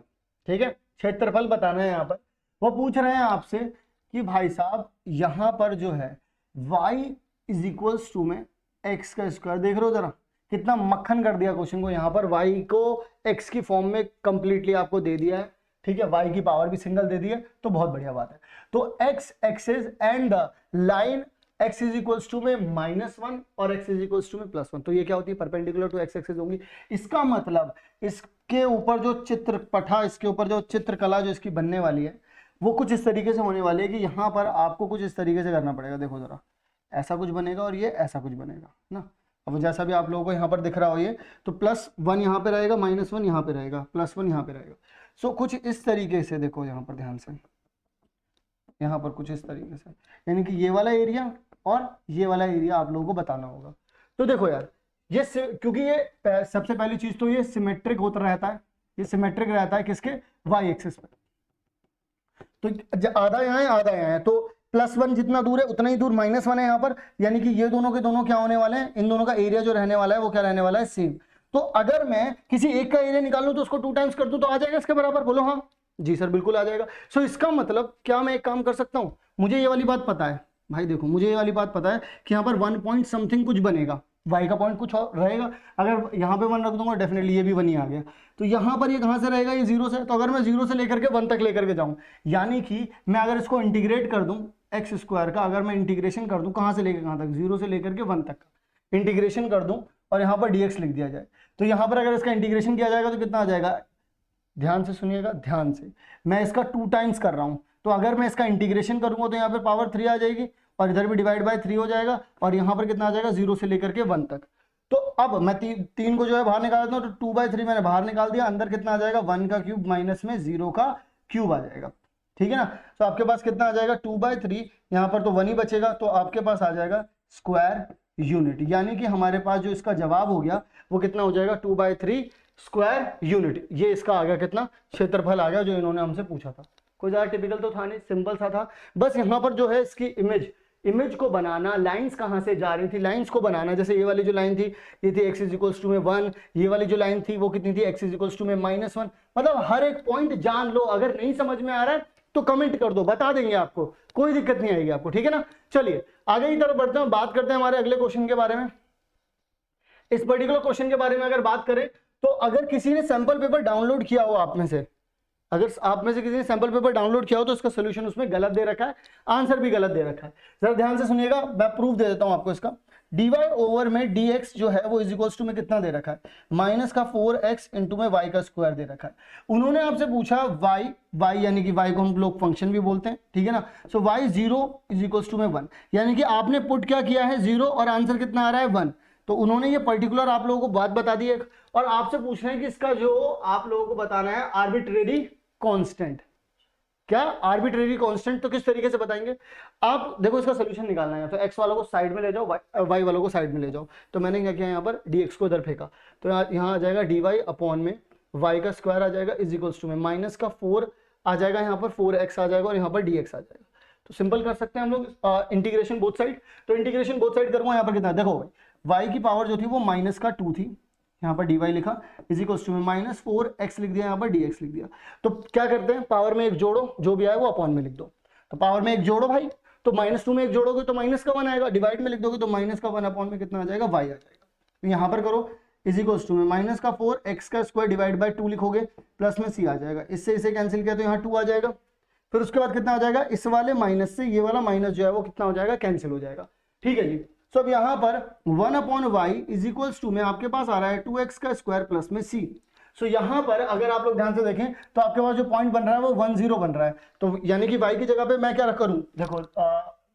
A: ठीक है, क्षेत्रफल बताना है। यहां पर वो पूछ रहे हैं आपसे कि भाई साहब यहां पर जो है y इज इक्वल्स टू में x का स्क्वायर, देख रहे हो जरा कितना मक्खन कर दिया क्वेश्चन को। यहां पर y को x की फॉर्म में कंप्लीटली आपको दे दिया है, ठीक है, y की पावर भी सिंगल दे दी है, तो बहुत बढ़िया बात है। तो x axis and the line x is equals to में -1 और x इज इक्वल्स टू में +1, तो ये क्या होती है, परपेंडिकुलर टू x एक्सिस होंगी। इसका मतलब इसके ऊपर जो चित्रपटा, इसके ऊपर जो चित्रकला जो इसकी बनने वाली है वो कुछ इस तरीके से होने वाली है कि यहाँ पर आपको कुछ इस तरीके से करना पड़ेगा। देखो जरा, ऐसा कुछ बनेगा और ये ऐसा कुछ बनेगा ना। अब जैसा भी आप लोगों को यहाँ पर दिख रहा हो ये, तो +1 यहाँ पे रहेगा, -1 यहाँ पे रहेगा, +1 यहाँ पे रहेगा। सो कुछ इस तरीके से देखो यहाँ पर ध्यान से, यहाँ पर कुछ इस तरीके से, यानी कि ये वाला एरिया और ये वाला एरिया आप लोगों को बताना होगा। तो देखो यार, ये क्योंकि ये सबसे पहली चीज तो ये सिमेट्रिक होता रहता है, ये सिमेट्रिक रहता है किसके, y एक्सिस पे। तो आधा यहाँ है आधा यहाँ है, तो +1 जितना दूर है उतना ही दूर -1 है यहाँ पर, यानी कि ये दोनों के दोनों क्या होने वाले हैं, इन दोनों का एरिया जो रहने वाला है वो क्या रहने वाला है, सेम। तो अगर मैं किसी एक का एरिया निकाल लूं तो उसको 2 टाइम्स कर दूं तो आ जाएगा इसके बराबर, बोलो हाँ जी सर बिल्कुल आ जाएगा। सो इसका मतलब क्या मैं एक काम कर सकता हूं, मुझे ये वाली बात पता है भाई, देखो मुझे ये वाली बात पता है कि यहाँ पर 1 पॉइंट समथिंग कुछ बनेगा, y का पॉइंट कुछ और रहेगा। अगर यहाँ पे 1 रख दूंगा डेफिनेटली ये भी 1 ही आ गया, तो यहाँ पर ये कहाँ से रहेगा, ये 0 से। तो अगर मैं 0 से लेकर के 1 तक लेकर के जाऊँ, यानी कि मैं अगर इसको इंटीग्रेट कर दूं एक्स स्क्वायर का, अगर मैं इंटीग्रेशन कर दूं कहाँ से लेकर कहाँ तक, 0 से लेकर के 1 तक इंटीग्रेशन कर दूं और यहाँ पर dx लिख दिया जाए, तो यहाँ पर अगर इसका इंटीग्रेशन किया जाएगा तो कितना आ जाएगा, ध्यान से सुनिएगा ध्यान से, मैं इसका 2 टाइम्स कर रहा हूं, तो अगर मैं इसका इंटीग्रेशन करूंगा तो यहाँ पर पावर 3 आ जाएगी और इधर भी डिवाइड बाय 3 हो जाएगा, और यहाँ पर कितना आ जाएगा, 0 से लेकर के 1 तक। तो अब मैं 3 को जो है बाहर निकाल देता हूँ, तो 2/3 मैंने बाहर निकाल दिया, अंदर कितना आ जाएगा, 1 का क्यूब माइनस में 0 का क्यूब आ जाएगा, ठीक है ना। तो आपके पास कितना आ जाएगा, 2/3, यहाँ पर तो 1 ही बचेगा, तो आपके पास आ जाएगा स्क्वायर यूनिट, यानी कि हमारे पास जो इसका जवाब हो गया वो कितना हो जाएगा, 2/3 स्क्वायर यूनिट। ये इसका आ गया कितना, क्षेत्रफल आ गया जो इन्होंने हमसे पूछा था। कोई ज्यादा टिपिकल तो था नहीं, सिंपल सा था। बस यहाँ पर जो है इसकी इमेज को बनाना, लाइंस कहाँ से जा रही थी, लाइंस को बनाना, जैसे ये वाली जो लाइन थी ये थी x इज इक्वल्स टू में 1, ये वाली जो लाइन थी वो कितनी थी, x इज इक्वल्स टू में -1। मतलब हर एक पॉइंट जान लो, अगर नहीं समझ में आ रहा है तो कमेंट कर दो, बता देंगे आपको, कोई दिक्कत नहीं आएगी आपको, ठीक है ना। चलिए आगे की तरफ बढ़ते हैं, बात करते हैं हमारे अगले क्वेश्चन के बारे में। इस पर्टिकुलर क्वेश्चन के बारे में अगर बात करें तो अगर किसी ने सैंपल पेपर डाउनलोड किया हो आप में से, अगर आप में से किसी ने सैंपल पेपर डाउनलोड किया हो तो इसका सोल्यूशन उसमें गलत दे रखा है, आंसर भी गलत दे रखा है। जरा ध्यान से सुनिएगा, मैं प्रूफ दे देता हूं आपको इसका। dy ओवर में dx जो है वो इज इक्वल्स टू में कितना दे रखा है, -4x इंटू में y का स्क्वायर दे रखा है। उन्होंने आपसे पूछा y यानी कि y को हम लोग फंक्शन भी बोलते हैं, ठीक है ना। सो y 0 इज इक्वल्स टू में 1, यानी कि आपने पुट क्या किया है 0 और आंसर कितना आ रहा है 1। तो उन्होंने ये पर्टिकुलर आप लोगों को बात बता दी है और आपसे पूछ रहे हैं कि इसका जो आप लोगों को बताना है आर्बिट्रेरी कांस्टेंट। क्या आर्बिट्रेरी कांस्टेंट, तो किस तरीके से बताएंगे आप, देखो इसका सोल्यूशन निकालना है, तो x वालों को साइड में ले जाओ, y वालों को साइड में ले जाओ। तो मैंने क्या किया, यहाँ पर dx को इधर फेंका, तो यहाँ आ जाएगा dy अपॉन में y का स्क्वायर आ जाएगा इज इक्वल्स टू में माइनस का 4 आ जाएगा, यहाँ पर 4x आ जाएगा और यहाँ पर dx आ जाएगा। तो सिंपल कर सकते हैं हम लोग इंटीग्रेशन बोथ साइड। तो इंटीग्रेशन बोथ साइड करूंगा, यहाँ पर कितना, देखो भाई y की पावर जो थी वो -2 थी, यहाँ पर dy लिखा इज इक्वल्स टू में -4x लिख दिया, यहाँ पर dx लिख दिया। तो क्या करते हैं, पावर में एक जोड़ो, जो भी आए वो अपॉन में लिख दो। तो पावर में एक जोड़ो भाई, तो -2 में एक जोड़ोगे तो -1 आएगा, डिवाइड में लिख दोगे तो -1 अपॉन में कितना आ जाएगा, y आ जाएगा। तो यहाँ पर करो, इज इक्वल्स टू में माइनस का 4 एक्स का स्क्वायर डिवाइड बाय 2 लिखोगे, प्लस में सी आ जाएगा, इससे इसे कैंसिल किया तो यहाँ 2 आ जाएगा। फिर उसके बाद कितना आ जाएगा, इस वाले माइनस से ये वाला माइनस जो है वो कितना हो जाएगा, कैंसिल हो जाएगा। ठीक है जी। सो अब यहाँ पर 1/y इज इक्वल्स टू में आपके पास आ रहा है 2x का स्क्वायर प्लस में c। सो यहाँ पर अगर आप लोग ध्यान से देखें तो आपके पास जो पॉइंट बन रहा है वो 1 0 बन रहा है, तो यानी कि y की जगह पे मैं क्या करूं, देखो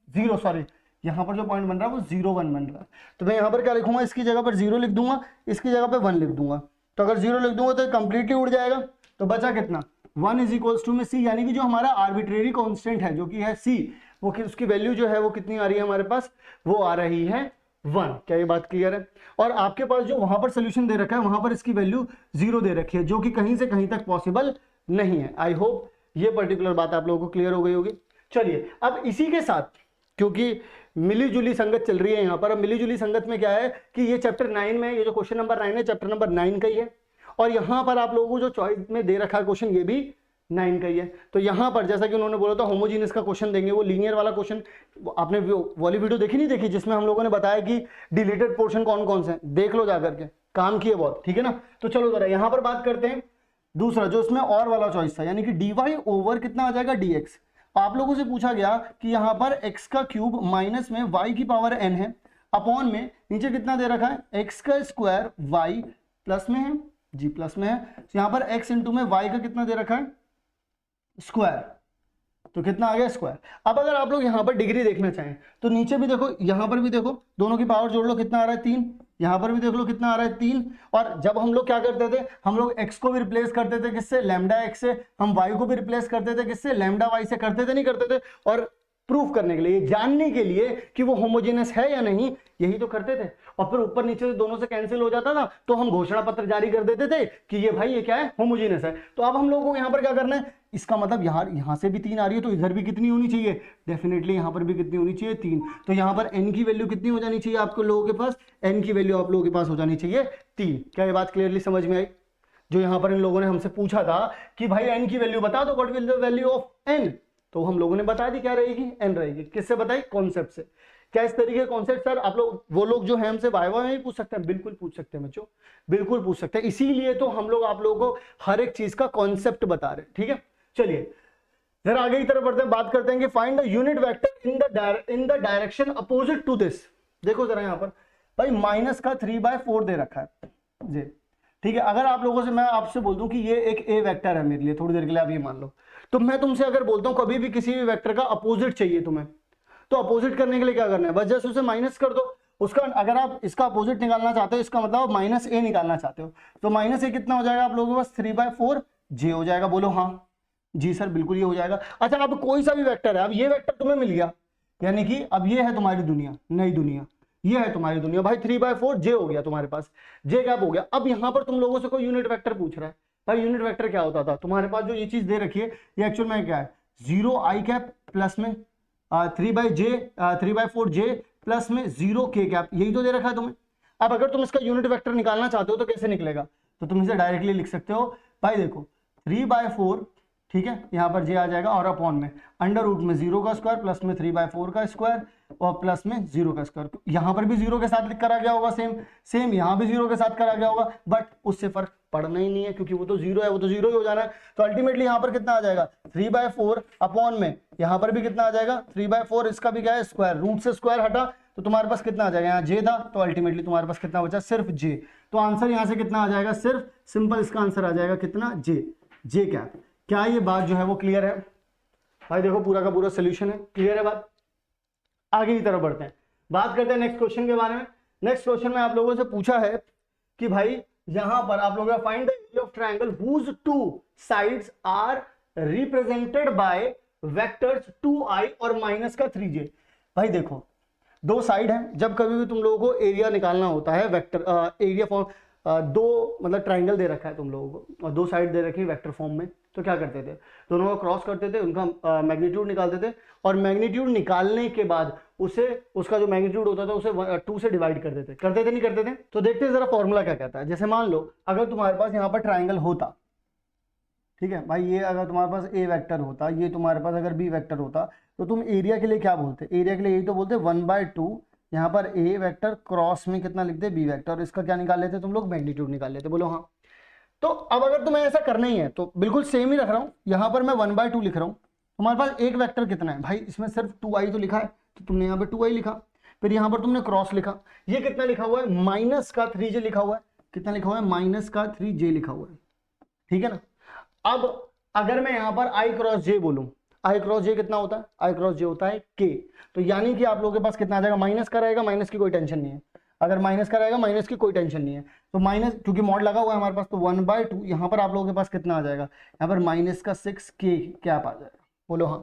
A: 0 सॉरी, यहाँ पर जो पॉइंट बन रहा है वो 0 1 बन रहा है, तो मैं यहाँ पर क्या लिखूंगा, इसकी जगह पर 0 लिख दूंगा, इसकी जगह पे 1 लिख दूंगा। तो अगर 0 लिख दूंगा तो कंप्लीटली उड़ जाएगा, तो बचा कितना 1 इज इक्वल्स टू में c, यानी कि जो हमारा आर्बिट्रेरी कांस्टेंट है जो कि है c, वो उसकी वैल्यू जो है वो कितनी आ रही है हमारे पास, वो आ रही है 1। क्या ये बात क्लियर है? और आपके पास जो वहां पर सोल्यूशन दे रखा है वहां पर इसकी वैल्यू 0 दे रखी है, जो कि कहीं से कहीं तक पॉसिबल नहीं है। आई होप ये पर्टिकुलर बात आप लोगों को क्लियर हो गई होगी। चलिए अब इसी के साथ, क्योंकि मिली जुली संगत चल रही है यहाँ पर, अब मिली जुली संगत में क्या है कि ये चैप्टर 9 में, ये जो क्वेश्चन नंबर 9 है चैप्टर नंबर 9 का ही है, और यहाँ पर आप लोगों को जो चॉइस में दे रखा है क्वेश्चन ये भी 9 का ही है। तो यहाँ पर जैसा कि उन्होंने बोला था होमोजीनियस का क्वेश्चन देंगे, वो लीनियर वाला क्वेश्चन, आपने वाली वीडियो देखी नहीं देखी जिसमें हम लोगों ने बताया कि डिलीटेड पोर्शन कौन कौन से हैं, देख लो जाकर के, काम किए बहुत, ठीक है ना। तो चलो जरा यहाँ पर बात करते हैं दूसरा जो इसमें और वाला चॉइस था, यानी कि dy ओवर कितना आ जाएगा dx। आप लोगों से पूछा गया कि यहाँ पर x का क्यूब माइनस में y की पावर n है, अपॉन में नीचे कितना दे रखा है x का स्क्वायर y प्लस में है जी, प्लस में है, तो यहाँ पर x इंटू में y का कितना दे रखा है स्क्वायर, तो कितना आ गया स्क्वायर। अब अगर आप लोग यहाँ पर डिग्री देखना चाहें तो नीचे भी देखो, यहाँ पर भी देखो, दोनों की पावर जोड़ लो कितना आ रहा है 3, यहाँ पर भी देख लो कितना आ रहा है 3। और जब हम लोग क्या करते थे, हम लोग x को भी रिप्लेस करते थे किससे, लैम्डा x से, हम y को भी रिप्लेस करते थे किससे, लैम्डा y से, करते थे नहीं करते थे, और प्रूफ करने के लिए, जानने के लिए कि वो होमोजेनस है या नहीं, यही तो करते थे। और फिर ऊपर नीचे से दोनों से कैंसिल हो जाता था तो हम घोषणा पत्र जारी कर देते थे कि ये भाई ये क्या है, होमोजेनस है। तो अब हम लोगों को यहाँ पर क्या करना है, इसका मतलब यहाँ से भी 3 आ रही है तो इधर भी कितनी होनी चाहिए, डेफिनेटली यहाँ पर भी कितनी होनी चाहिए 3। तो यहाँ पर n की वैल्यू कितनी हो जानी चाहिए आपको लोगों के पास, n की वैल्यू आप लोगों के पास हो जानी चाहिए 3। क्या ये बात क्लियरली समझ में आई? जो यहाँ पर इन लोगों ने हमसे पूछा था कि भाई n की वैल्यू बता दो, what will the value of n, तो हम लोगों ने बता दी क्या रहेगी, n रहेगी। किससे बताई, कॉन्सेप्ट से। क्या इस तरीके के कॉन्सेप्ट सर आप लोग, वो लोग जो है हमसे वाइवा में ही पूछ सकते हैं? बिल्कुल पूछ सकते हैं बच्चों, बिल्कुल पूछ सकते हैं। इसीलिए तो हम लोग आप लोगों को हर एक चीज का कॉन्सेप्ट बता रहे हैं, ठीक है। चलिए जरा आगे की तरफ बढ़ते हैं, बात करते हैं कि find the unit vector in the direction opposite to this. देखो जरा यहाँ पर भाई माइनस का 3/4 दे रखा है जी, ठीक है। अगर आप लोगों से मैं आपसे बोल दूं कि ये एक ए वेक्टर है मेरे लिए, थोड़ी देर के लिए आप ये मान लो, तो मैं तुमसे अगर बोलता हूं कभी भी किसी भी वेक्टर का अपोजिट चाहिए तुम्हें, तो अपोजिट करने के लिए क्या करना है, बस जस्ट उसे माइनस कर दो उसका। अगर आप इसका अपोजिट निकालना चाहते हो, इसका मतलब आप माइनस ए निकालना चाहते हो, तो माइनस ए कितना हो जाएगा आप लोगों के पास, 3/4 जे हो जाएगा। बोलो हाँ जी सर, बिल्कुल ये हो जाएगा। अच्छा अब कोई सा भी वेक्टर है, अब ये वेक्टर तुम्हें मिल गया, यानी कि अब ये है तुम्हारी दुनिया, नई दुनिया, ये है तुम्हारी दुनिया भाई। 3/4 जे हो गया तुम्हारे पास, जे गैप हो गया। अब यहां पर तुम लोगों से कोई यूनिट वेक्टर पूछ रहा है, भाई यूनिट वेक्टर क्या होता था, तुम्हारे पास जो ये चीज दे रखी है ये एक्चुअल में क्या है, 0 कैप प्लस में 3/4 जे प्लस में 0 के कैप, यही तो दे रखा है तुम्हें। अब अगर तुम इसका यूनिट वेक्टर निकालना चाहते हो तो कैसे निकलेगा, तो तुम इसे डायरेक्टली लिख सकते हो भाई, देखो 3/4, ठीक है, यहाँ पर जे आ जाएगा, और अपॉन में अंडर रूट में 0 का स्क्वायर प्लस में 3/4 का स्क्वायर और प्लस में 0 का स्क्वायर। यहाँ पर भी 0 के साथ लिख करा गया होगा, सेम यहाँ भी 0 के साथ करा गया होगा, बट उससे फर्क पड़ना ही नहीं है क्योंकि वो तो 0 है, वो तो 0 ही हो जाना है। तो अल्टीमेटली यहाँ पर कितना आ जाएगा 3/4 अपॉन में यहाँ पर भी कितना आ जाएगा 3/4, इसका भी क्या है स्क्वायर, रूट से स्क्वायर हटा तो तुम्हारे पास कितना आ जाएगा, यहाँ जे था तो अल्टीमेटली तुम्हारे पास कितना बचा, सिर्फ जे। तो आंसर यहाँ से कितना आ जाएगा, सिर्फ सिंपल इसका आंसर आ जाएगा कितना, जे कैप। क्या ये बात जो है वो क्लियर है भाई? देखो पूरा का पूरा सोल्यूशन है, क्लियर है बात। आगे की तरफ बढ़ते हैं, बात करते हैं नेक्स्ट क्वेश्चन के बारे में। नेक्स्ट क्वेश्चन में आप लोगों से पूछा है कि भाई यहां पर आप लोगों का find the area of triangle whose 2 sides are represented by vectors 2i और माइनस का 3j। भाई देखो 2 साइड है, जब कभी भी तुम लोगों को एरिया निकालना होता है, वेक्टर एरिया फॉर्म, 2 मतलब ट्राइंगल दे रखा है तुम लोगों को और 2 साइड दे रखी है वेक्टर फॉर्म में, तो क्या करते थे, दोनों को क्रॉस करते थे, उनका मैग्नीट्यूड निकालते थे, और मैग्नीट्यूड निकालने के बाद उसे, उसका जो मैग्नीट्यूड होता था उसे 2 से डिवाइड कर देते, करते थे नहीं करते थे। तो देखते हैं जरा फॉर्मूला क्या कहता है। जैसे मान लो अगर तुम्हारे पास यहाँ पर ट्राइंगल होता, ठीक है भाई, ये अगर तुम्हारे पास ए वेक्टर होता, ये तुम्हारे पास अगर बी वेक्टर होता, तो तुम एरिया के लिए क्या बोलते, एरिया के लिए यही तो बोलते 1/2 यहाँ पर ए वेक्टर क्रॉस में कितना लिख दे बी वेक्टर, और इसका क्या निकाल लेते तुम लोग, मैग्नीट्यूड निकाल लेते। बोलो हाँ। तो अब अगर तुम्हें ऐसा करना ही है तो बिल्कुल सेम ही रख रहा हूँ, यहाँ पर मैं 1/2 लिख रहा हूँ। तुम्हारे पास एक वेक्टर कितना है भाई, इसमें सिर्फ 2i तो लिखा है, तो तुमने यहाँ पे 2i लिखा, फिर यहाँ पर तुमने क्रॉस लिखा, ये कितना लिखा हुआ है, माइनस का 3j लिखा हुआ है, कितना लिखा हुआ है, माइनस का 3j लिखा हुआ है, ठीक है ना। अब अगर मैं यहाँ पर i क्रॉस j बोलूं, i क्रॉस j कितना होता है, i क्रॉस j होता है k, तो यानी कि आप लोगों के पास कितना आ जाएगा, माइनस का रहेगा, माइनस की कोई टेंशन नहीं है, अगर माइनस का रहेगा माइनस की कोई टेंशन नहीं है, तो माइनस क्योंकि मॉड लगा हुआ है हमारे पास, तो 1/2 यहाँ पर आप लोगों के पास कितना आ जाएगा, यहाँ पर माइनस का 6k कैप आ जाएगा। बोलो हाँ।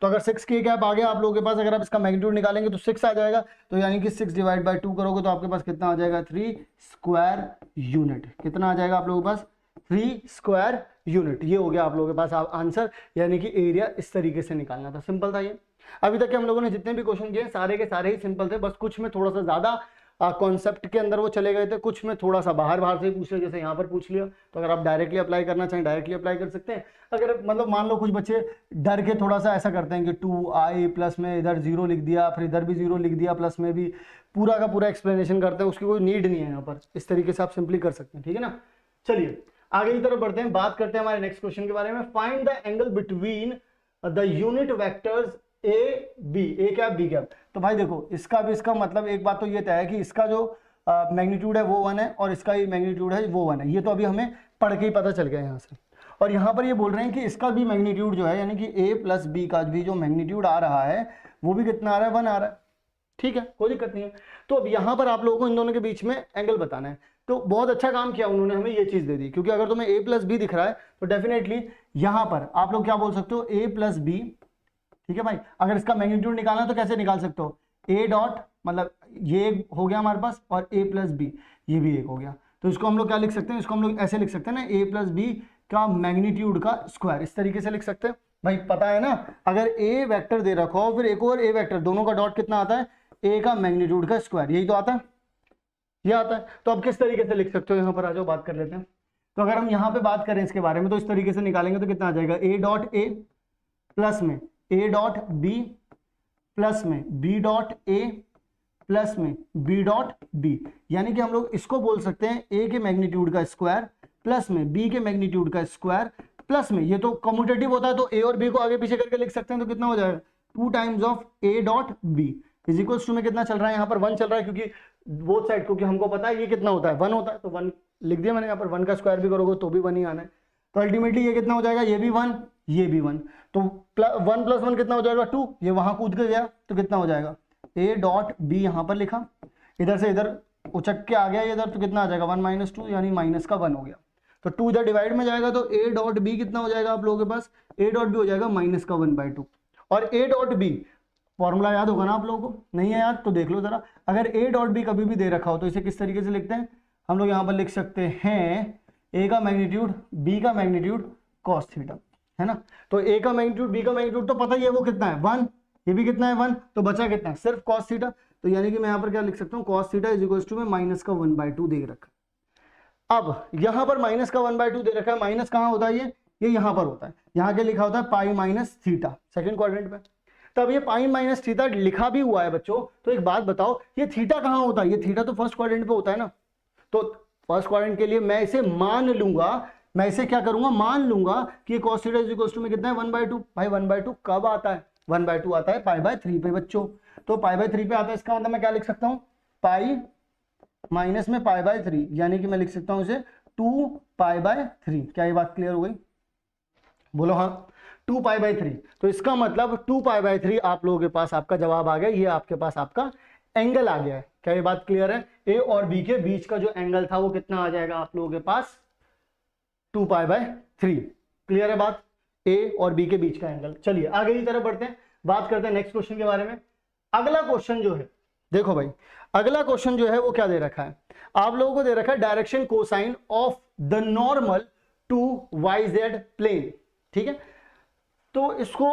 A: तो अगर 6k कैप आ गया आप लोगों के पास, अगर आप इसका मैग्नीट्यूड निकालेंगे तो 6 आ जाएगा, तो यानी कि 6/2 करोगे तो आपके पास कितना आ जाएगा, 3 स्क्वायर यूनिट। कितना आ जाएगा आप लोगों के पास, 3 स्क्वायर यूनिट। ये हो गया आप लोगों के पास आंसर, यानी कि एरिया इस तरीके से निकालना था। सिंपल था ये। अभी तक के हम लोगों ने जितने भी क्वेश्चन किए सारे के सारे ही सिंपल थे, बस कुछ में थोड़ा सा ज्यादा कॉन्सेप्ट के अंदर वो चले गए थे, कुछ में थोड़ा सा बाहर से ही पूछ लिया, जैसे यहाँ पर पूछ लिया। तो अगर आप डायरेक्टली अप्लाई करना चाहें डायरेक्टली अप्लाई कर सकते हैं। अगर मतलब मान लो कुछ बच्चे डर के थोड़ा सा ऐसा करते हैं कि 2i प्लस में इधर 0 लिख दिया, फिर इधर भी 0 लिख दिया, प्लस में भी पूरा का पूरा एक्सप्लेनेशन करते हैं, उसकी कोई नीड नहीं है यहाँ पर। इस तरीके से आप सिंपली कर सकते हैं, ठीक है ना। चलिए आगे की तरफ बढ़ते हैं, बात करते हैं हमारे नेक्स्ट क्वेश्चन के बारे में। Find the angle between the unit vectors A B, A cap B cap. तो भाई देखो इसका भी इसका मतलब एक बात तो ये तय है कि इसका जो मैग्नीट्यूड है वो 1 है और इसका ही मैग्नीट्यूड है वो 1 है। ये तो अभी हमें पढ़ के ही पता चल गया यहाँ से। और यहाँ पर ये बोल रहे हैं कि इसका भी मैग्नीट्यूड जो है, यानी कि a प्लस बी का भी जो मैग्नीट्यूड आ रहा है वो भी कितना आ रहा है, 1 आ रहा है। ठीक है, कोई दिक्कत नहीं है। तो अब यहाँ पर आप लोगों को इन दोनों के बीच में एंगल बताना है। तो बहुत अच्छा काम किया उन्होंने, हमें ये चीज दे दी, क्योंकि अगर तुम्हें a प्लस बी दिख रहा है तो डेफिनेटली यहाँ पर आप लोग क्या बोल सकते हो, a प्लस बी। ठीक है भाई, अगर इसका मैग्नीट्यूड निकालना है तो कैसे निकाल सकते हो, a डॉट मतलब ये हो गया हमारे पास, और a प्लस बी ये भी एक हो गया। तो इसको हम लोग क्या लिख सकते हैं, इसको हम लोग ऐसे लिख सकते हैं ना, a प्लस बी का मैग्नीट्यूड का स्क्वायर, इस तरीके से लिख सकते हैं। भाई पता है ना, अगर a वेक्टर दे रखा हो फिर एक और a वेक्टर, दोनों का डॉट कितना आता है, a का मैग्नीट्यूड का स्क्वायर, यही तो आता है, ये आता है। तो अब किस तरीके से लिख सकते हो, यहाँ पर आ जाओ बात कर लेते हैं। तो अगर हम यहाँ पे बात करें इसके बारे में तो इस तरीके से निकालेंगे तो कितना आ जाएगा, a डॉट a प्लस में a डॉट b प्लस में b डॉट a प्लस में b डॉट b, यानी कि हम लोग इसको बोल सकते हैं a के मैग्नीट्यूड का स्क्वायर प्लस में b के मैग्नीट्यूड का स्क्वायर प्लस में, ये तो कम्यूटेटिव होता है तो a और b को आगे पीछे करके लिख सकते हैं। तो कितना हो जाएगा, 2 times of a dot b is equals to में कितना चल रहा है, यहाँ पर 1 चल रहा है, क्योंकि बोथ साइड, क्योंकि हमको पता है ये कितना होता है, 1 होता है, तो 1 लिख दिया मैंने। यहाँ पर 1 का स्क्वायर भी करोगे तो भी 1 ही आना है। तो अल्टीमेटली ये कितना हो जाएगा, ये भी 1 ये भी 1, तो 1 प्लस 1 कितना हो जाएगा 2, ये वहां कूद के गया तो कितना हो जाएगा, a डॉट b यहाँ पर लिखा, इधर से इधर उचक के आ गया इधर, तो कितना आ जाएगा 1 माइनस 2, यानी माइनस का 1 हो गया। तो 2 इधर डिवाइड में जाएगा तो a डॉट b कितना हो जाएगा आप लोगों के पास, a डॉट b हो जाएगा माइनस का 1/2। और a डॉट b फॉर्मूला याद होगा ना आप लोगों को, नहीं है याद तो देख लो जरा। अगर a डॉट b कभी भी दे रखा हो तो इसे किस तरीके से लिखते हैं हम लोग, यहाँ पर लिख सकते हैं a का मैग्नीट्यूड b का मैग्नीट्यूड cos थीटा, है ना। तो a का मैग्नीट्यूड b का मैग्नीट्यूड तो पता ही है वो कितना है 1, ये भी कितना है 1, तो बचा कितना है सिर्फ cos थीटा। तो यानी कि मैं यहाँ पर क्या लिख सकता हूँ, cos theta is equal to में माइनस का 1/2 दे रखा। अब यहाँ पर माइनस का 1/2 दे रखा है, माइनस कहाँ होता है, ये यहाँ पर होता है, यहाँ के लिखा होता है pi minus theta second quadrant में। तब ये पाई माइनस थीटा लिखा भी हुआ है बच्चों, तो एक बात बताओ ये थीटा कहाँ होता है, ये थीटा तो फर्स्ट क्वाड्रेंट पे होता है ना। तो फर्स्ट क्वाड्रेंट के लिए मैं इसे मान लूंगा, मैं इसे क्या करूंगा, मान लूंगा कि cos theta is equal to में कितना है 1/2। भाई 1/2 कब आता है, 1/2 आता है पाई/3 पे बच्चों। तो पाई/3 पे आता है, इसका मतलब मैं क्या लिख सकता हूँ, पाई माइनस में पाई/3, यानी कि मैं लिख सकता हूँ इसे 2 पाई/3। क्या ये बात क्लियर हो गई, बोलो हाँ, 2 पाई/3। तो इसका मतलब 2 पाई/3 आप लोगों के पास आपका जवाब आ गया, ये आपके पास आपका एंगल आ गया है। क्या ये बात क्लियर है, ए और बी के बीच का जो एंगल था वो कितना आ जाएगा आप लोगों के पास, 2 पाई/3। क्लियर है बात, ए और बी के बीच का एंगल। चलिए आगे की तरफ बढ़ते हैं, बात करते हैं नेक्स्ट क्वेश्चन के बारे में। अगला क्वेश्चन जो है, देखो भाई अगला क्वेश्चन जो है वो क्या दे रखा है आप लोगों को, दे रखा है direction cosine of the normal to YZ plane. ठीक है, तो इसको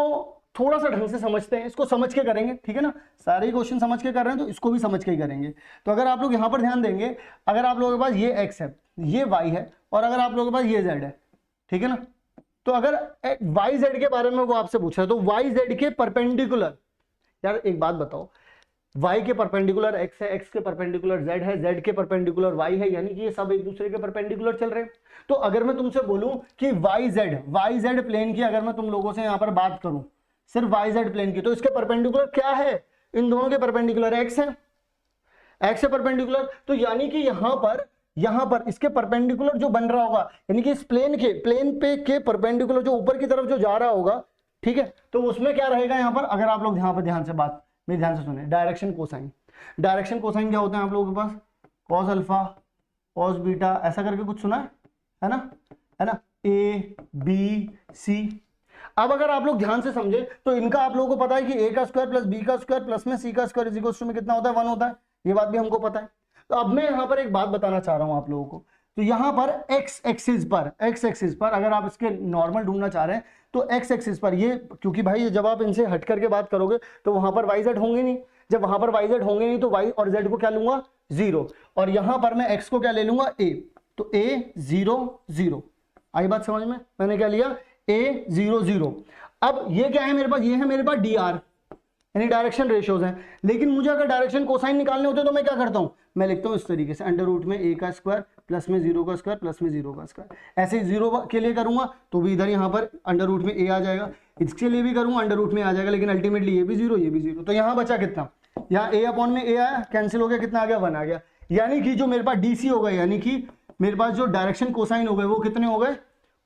A: थोड़ा सा ढंग से समझते हैं, इसको समझ के करेंगे, ठीक है ना। सारे क्वेश्चन समझ के कर रहे हैं तो इसको भी समझ के ही करेंगे। तो अगर आप लोग यहाँ पर ध्यान देंगे, अगर आप लोगों के पास ये x है, ये y है, और अगर आप लोगों के पास ये z है, ठीक है ना। तो अगर YZ के बारे में वो आपसे पूछ रहा है तो YZ के परपेंडिकुलर, यार एक बात बताओ, y के परपेंडिकुलर x है, x के परपेंडिकुलर z है, z के परपेंडिकुलर y है, यानी कि ये सब एक दूसरे के परपेंडिकुलर चल रहे हैं। तो अगर मैं तुमसे बोलूं कि yz प्लेन की अगर मैं तुम लोगों से यहां पर बात करूं सिर्फ yz प्लेन की, तो इसके परपेंडिकुलर क्या है? इन दोनों के परपेंडिकुलर x है, x से परपेंडिकुलर। तो यानी कि यहां पर इसके परपेंडिकुलर जो बन रहा होगा, यानी कि इस प्लेन पे के परपेंडिकुलर जो ऊपर की तरफ जो जा रहा होगा, ठीक है, तो उसमें क्या रहेगा यहां पर? अगर आप लोग यहां पर ध्यान से सुने, डायरेक्शन कोसाइन। डायरेक्शन कोसाइन क्या होते हैं आप लोगों के पास? कॉस अल्फा, कॉस बीटा, ऐसा करके कुछ सुना है ना, ए बी सी। अब अगर आप लोग ध्यान से समझे तो इनका आप लोगों को पता है कि a का स्क्वायर प्लस b का स्क्वायर प्लस में c का स्क्वायर इज इक्वल टू में कितना होता है? 1 होता है। ये बात भी हमको पता है। तो अब मैं यहां पर एक बात बताना चाह रहा हूं आप लोगों को। तो यहां पर x एक्सिस पर अगर आप इसके नॉर्मल ढूंढना चाह रहे हैं तो x एक्सिस पर ये, क्योंकि भाई जब आप इनसे हट करके बात करोगे तो वहां पर yz होंगे नहीं। जब वहां पर yz होंगे नहीं तो y और z को क्या लूंगा? 0। और यहां पर मैं x को क्या ले लूंगा? a। तो a 0 0। आई बात समझ में? मैंने क्या लिया? a 0 0। अब ये क्या है मेरे पास? ये है मेरे पास dr, यानी डायरेक्शन रेशियोज हैं। लेकिन मुझे अगर डायरेक्शन कोसाइन निकालने होते तो मैं क्या करता हूं? मैं लिखता हूं इस तरीके से, अंडर रूट में a का स्क्वायर प्लस में 0 का स्क्वायर प्लस में 0 का स्क्वायर। ऐसे 0 के लिए करूंगा तो भी इधर यहां पर अंडर रूट में a आ जाएगा, इसके लिए भी करूंगा अंडर रूट में आ जाएगा, लेकिन अल्टीमेटली ये भी 0 ये भी 0। तो यहां बचा कितना? यहाँ a अपॉन में a आया, कैंसिल हो गया, कितना आ गया? 1 आ गया। यानी कि जो मेरे पास dc हो गए, यानी कि मेरे पास जो डायरेक्शन कोसाइन हो गए वो कितने हो गए?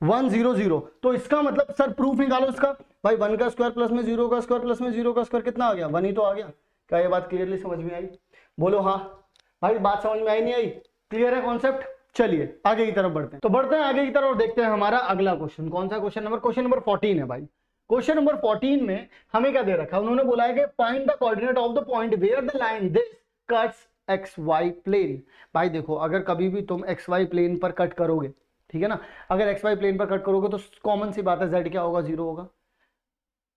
A: 1 0 0। तो इसका मतलब सर प्रूफ निकालो इसका। भाई 1 का स्क्वायर प्लस में 0 का स्क्वायर प्लस में 0 का स्क्वायर कितना आ गया? 1 ही तो आ गया। क्या ये बात क्लियरली समझ में आई? बोलो हाँ। भाई बात समझ में आई नहीं आई? क्लियर है कॉन्सेप्ट? चलिए आगे की तरफ बढ़ते हैं। तो बढ़ते हैं आगे की तरफ और देखते हैं हमारा अगला क्वेश्चन। कौन सा क्वेश्चन नंबर? क्वेश्चन नंबर 14 है भाई। क्वेश्चन नंबर 14 में हमें क्या दे रखा है? उन्होंने बोला है कि find the coordinate of the point where the line this cuts XY plane. भाई देखो, अगर कभी भी तुम XY प्लेन पर कट करोगे, ठीक है ना, अगर XY प्लेन पर कट करोगे तो कॉमन सी बात है Z क्या होगा? 0 होगा।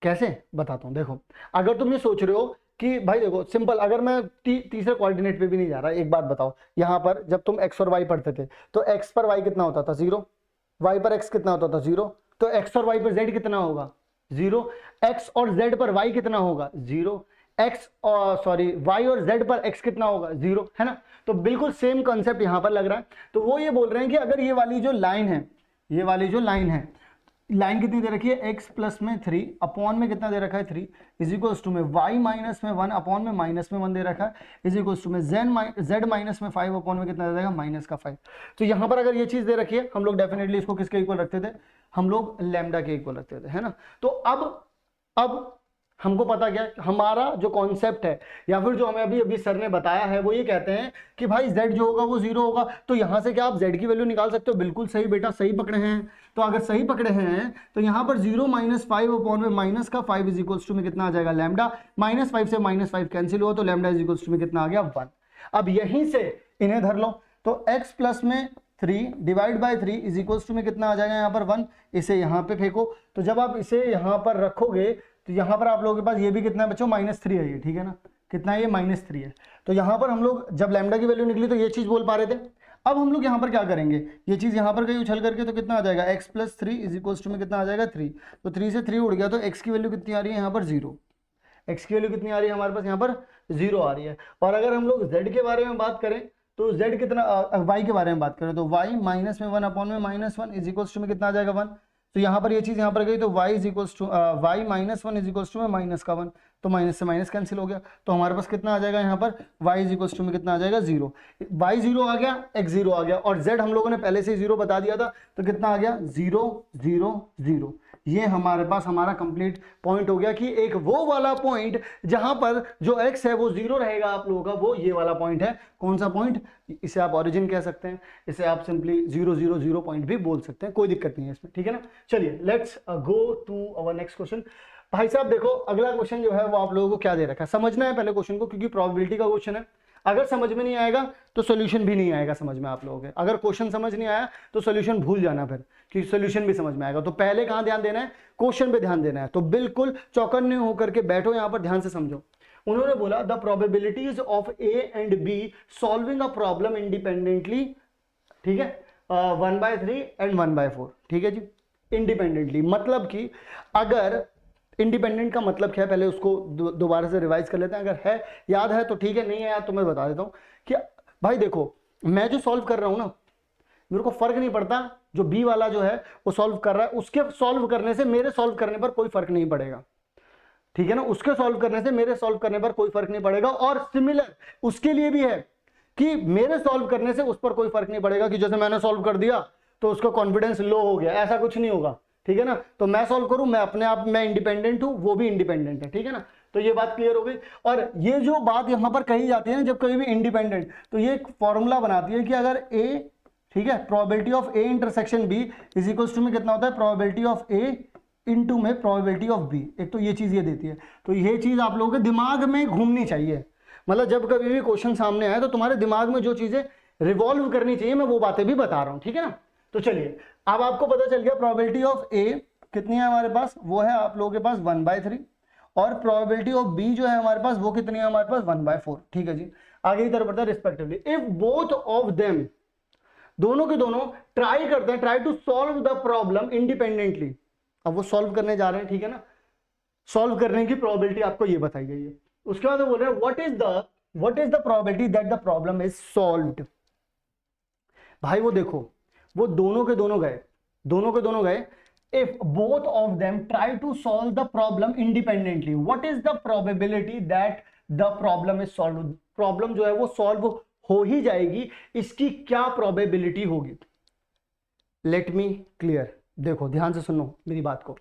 A: कैसे? बताता हूं। देखो, अगर तुम ये सोच रहे हो कि भाई देखो सिंपल, अगर मैं तीसरे कोऑर्डिनेट पे भी नहीं जा रहा, एक बात बताओ, यहां पर जब तुम x और y पढ़ते थे तो x पर y कितना होता था? 0। y पर x कितना होता था? 0। तो x और y पर z कितना होगा? 0। x और z पर y कितना होगा? 0। y और z पर x कितना होगा? 0, है ना। तो बिल्कुल सेम कंसेप्ट यहां पर लग रहा है। तो वो ये बोल रहे हैं कि अगर ये वाली जो लाइन है, लाइन कितनी दे रखी है? x प्लस में 3 अपॉन में कितना दे रखा है? 3 इज इक्वल्स टू में y माइनस में 1 अपॉन में माइनस में 1 दे रखा है, इज इक्वल्स टू में z माइनस में 5 अपॉन में कितना दे देगा? माइनस का 5। तो यहां पर अगर ये चीज दे रखी है, हम लोग डेफिनेटली इसको किसके इक्वल रखते थे? हम लोग लैम्डा के इक्वल रखते थे, है ना। तो अब हमको पता क्या है? हमारा जो कॉन्सेप्ट है या फिर जो हमें अभी सर ने बताया है वो ये कहते हैं कि भाई z जो होगा वो 0 होगा। तो यहां से क्या आप z की वैल्यू निकाल सकते हो? बिल्कुल सही बेटा, सही पकड़े हैं। तो अगर सही पकड़े हैं तो यहां पर 0 माइनस 5 अपॉन में माइनस का 5 इज इक्वल्स टू में कितना आ जाएगा? लैम्डा। माइनस 5 से माइनस 5 कैंसिल हुआ तो लैम्डा इज इक्वल्स टू में कितना आ गया? 1। अब यहीं से इन्हें धर लो, तो x प्लस में 3 divide by 3 is equals to में कितना आ जाएगा? यहाँ पर 1। इसे यहाँ पे फेंको, तो जब आप इसे यहाँ पर रखोगे तो यहाँ पर आप लोगों के पास ये भी कितना है बच्चों? -3 है ये, ठीक है ना। कितना है ये? -3 है। तो यहाँ पर हम लोग जब लैम्डा की वैल्यू निकली तो ये चीज बोल पा रहे थे। अब हम लोग यहाँ पर क्या करेंगे? ये चीज यहाँ पर गई उछल करके, तो कितना आ जाएगा? x plus 3 is equals to में कितना आ जाएगा? 3। तो 3 से 3 उड़ गया, तो x की वैल्यू कितनी आ रही है यहाँ पर? 0। x की वैल्यू कितनी आ रही है हमारे पास यहाँ पर? 0 आ रही है। और अगर हम लोग z के बारे में बात करें तो z कितना, y के बारे में बात करें तो y माइनस में 1 अपॉन में -1 इज इक्वल्स टू में कितना आ जाएगा? 1। तो यहाँ पर ये चीज यहाँ पर गई तो y is equals to y minus 1 is equals to में माइनस का 1, तो माइनस से माइनस कैंसिल हो गया। तो हमारे पास कितना आ जाएगा यहाँ पर? y इज इक्वल्स टू में कितना आ जाएगा? 0। y 0 आ गया, x 0 आ गया, और z हम लोगों ने पहले से 0 बता दिया था, तो कितना आ गया? 0 0 0। ये हमारे पास हमारा कंप्लीट पॉइंट हो गया कि एक वो वाला पॉइंट जहां पर जो x है वो 0 रहेगा आप लोगों का, वो ये वाला पॉइंट है। कौन सा पॉइंट? इसे आप ओरिजिन कह सकते हैं, इसे आप सिंपली 0 0 0 पॉइंट भी बोल सकते हैं, कोई दिक्कत नहीं है इसमें, ठीक है ना। चलिए let's go to our next question. भाई साहब देखो, अगला क्वेश्चन जो है वो आप लोगों को क्या दे रखा है, समझना है पहले क्वेश्चन को, क्योंकि प्रोबेबिलिटी का क्वेश्चन है। अगर समझ में नहीं आएगा तो सोल्यूशन भी नहीं आएगा समझ में आप लोगों के। अगर क्वेश्चन समझ नहीं आया तो सोल्यूशन भूल जाना फिर, कि सोल्यूशन भी समझ में आएगा। तो पहले कहां ध्यान देना है? क्वेश्चन पे ध्यान देना है। तो बिल्कुल चौकन्ने होकर के बैठो, यहां पर ध्यान से समझो। उन्होंने बोला the probabilities of A and be solving a problem independently, ठीक है, 1/3 एंड 1/4, ठीक है जी, इंडिपेंडेंटली। मतलब कि अगर इंडिपेंडेंट का मतलब क्या है, पहले उसको दोबारा से रिवाइज कर लेते हैं। अगर है याद है तो ठीक है, नहीं है याद तो मैं बता देता हूँ कि भाई देखो, मैं जो सॉल्व कर रहा हूँ ना, मेरे को फर्क नहीं पड़ता जो बी वाला जो है वो सॉल्व कर रहा है, उसके सॉल्व करने से मेरे सॉल्व करने पर कोई फर्क नहीं पड़ेगा, ठीक है ना। उसके सॉल्व करने से मेरे सॉल्व करने पर कोई फर्क नहीं पड़ेगा। और सिमिलर उसके लिए भी है कि मेरे सॉल्व करने से उस पर कोई फर्क नहीं पड़ेगा कि जैसे मैंने सॉल्व कर दिया तो उसका कॉन्फिडेंस लो हो गया, ऐसा कुछ नहीं होगा, ठीक है ना। तो मैं सॉल्व करूं, मैं अपने आप में इंडिपेंडेंट हूं, वो भी इंडिपेंडेंट है, ठीक है ना। तो ये बात क्लियर हो गई। और ये जो बात यहां पर कही जाती है ना, जब कभी भी इंडिपेंडेंट, तो ये एक फॉर्मूला बनाती है कि अगर ए, ठीक है, probability of A intersection B is equals to में कितना होता है, प्रोबेबिलिटी ऑफ ए इनटू में प्रोबेबिलिटी ऑफ बी। एक तो ये चीज ये देती है, तो ये चीज आप लोगों के दिमाग में घूमनी चाहिए। मतलब जब कभी भी क्वेश्चन सामने आए तो तुम्हारे दिमाग में जो चीजें रिवॉल्व करनी चाहिए, मैं वो बातें भी बता रहा हूं, ठीक है ना। तो चलिए, अब आपको पता चल गया प्रोबेबिलिटी ऑफ ए कितनी है हमारे पास, वो है आप लोगों के पास 1/3, और प्रोबेबिलिटी ऑफ बी जो है हमारे पास वो कितनी है हमारे पास 1/4, ठीक है जी। आगे की तरफ बढ़ता है, respectively if both of them, दोनों के दोनों ट्राई करते हैं, try to solve the problem independently. अब वो सॉल्व करने जा रहे हैं, ठीक है ना। सॉल्व करने की प्रोबेबिलिटी आपको ये बताई गई है। उसके बाद वो बोल रहे हैं what is the probability that the problem is solved. भाई वो देखो, वो दोनों के दोनों गए, if both of them try to solve the problem independently, what is the probability that the problem is solve. Problem जो है वो सॉल्व हो ही जाएगी, इसकी क्या प्रोबेबिलिटी होगी। लेट मी क्लियर, देखो ध्यान से सुनो मेरी बात को।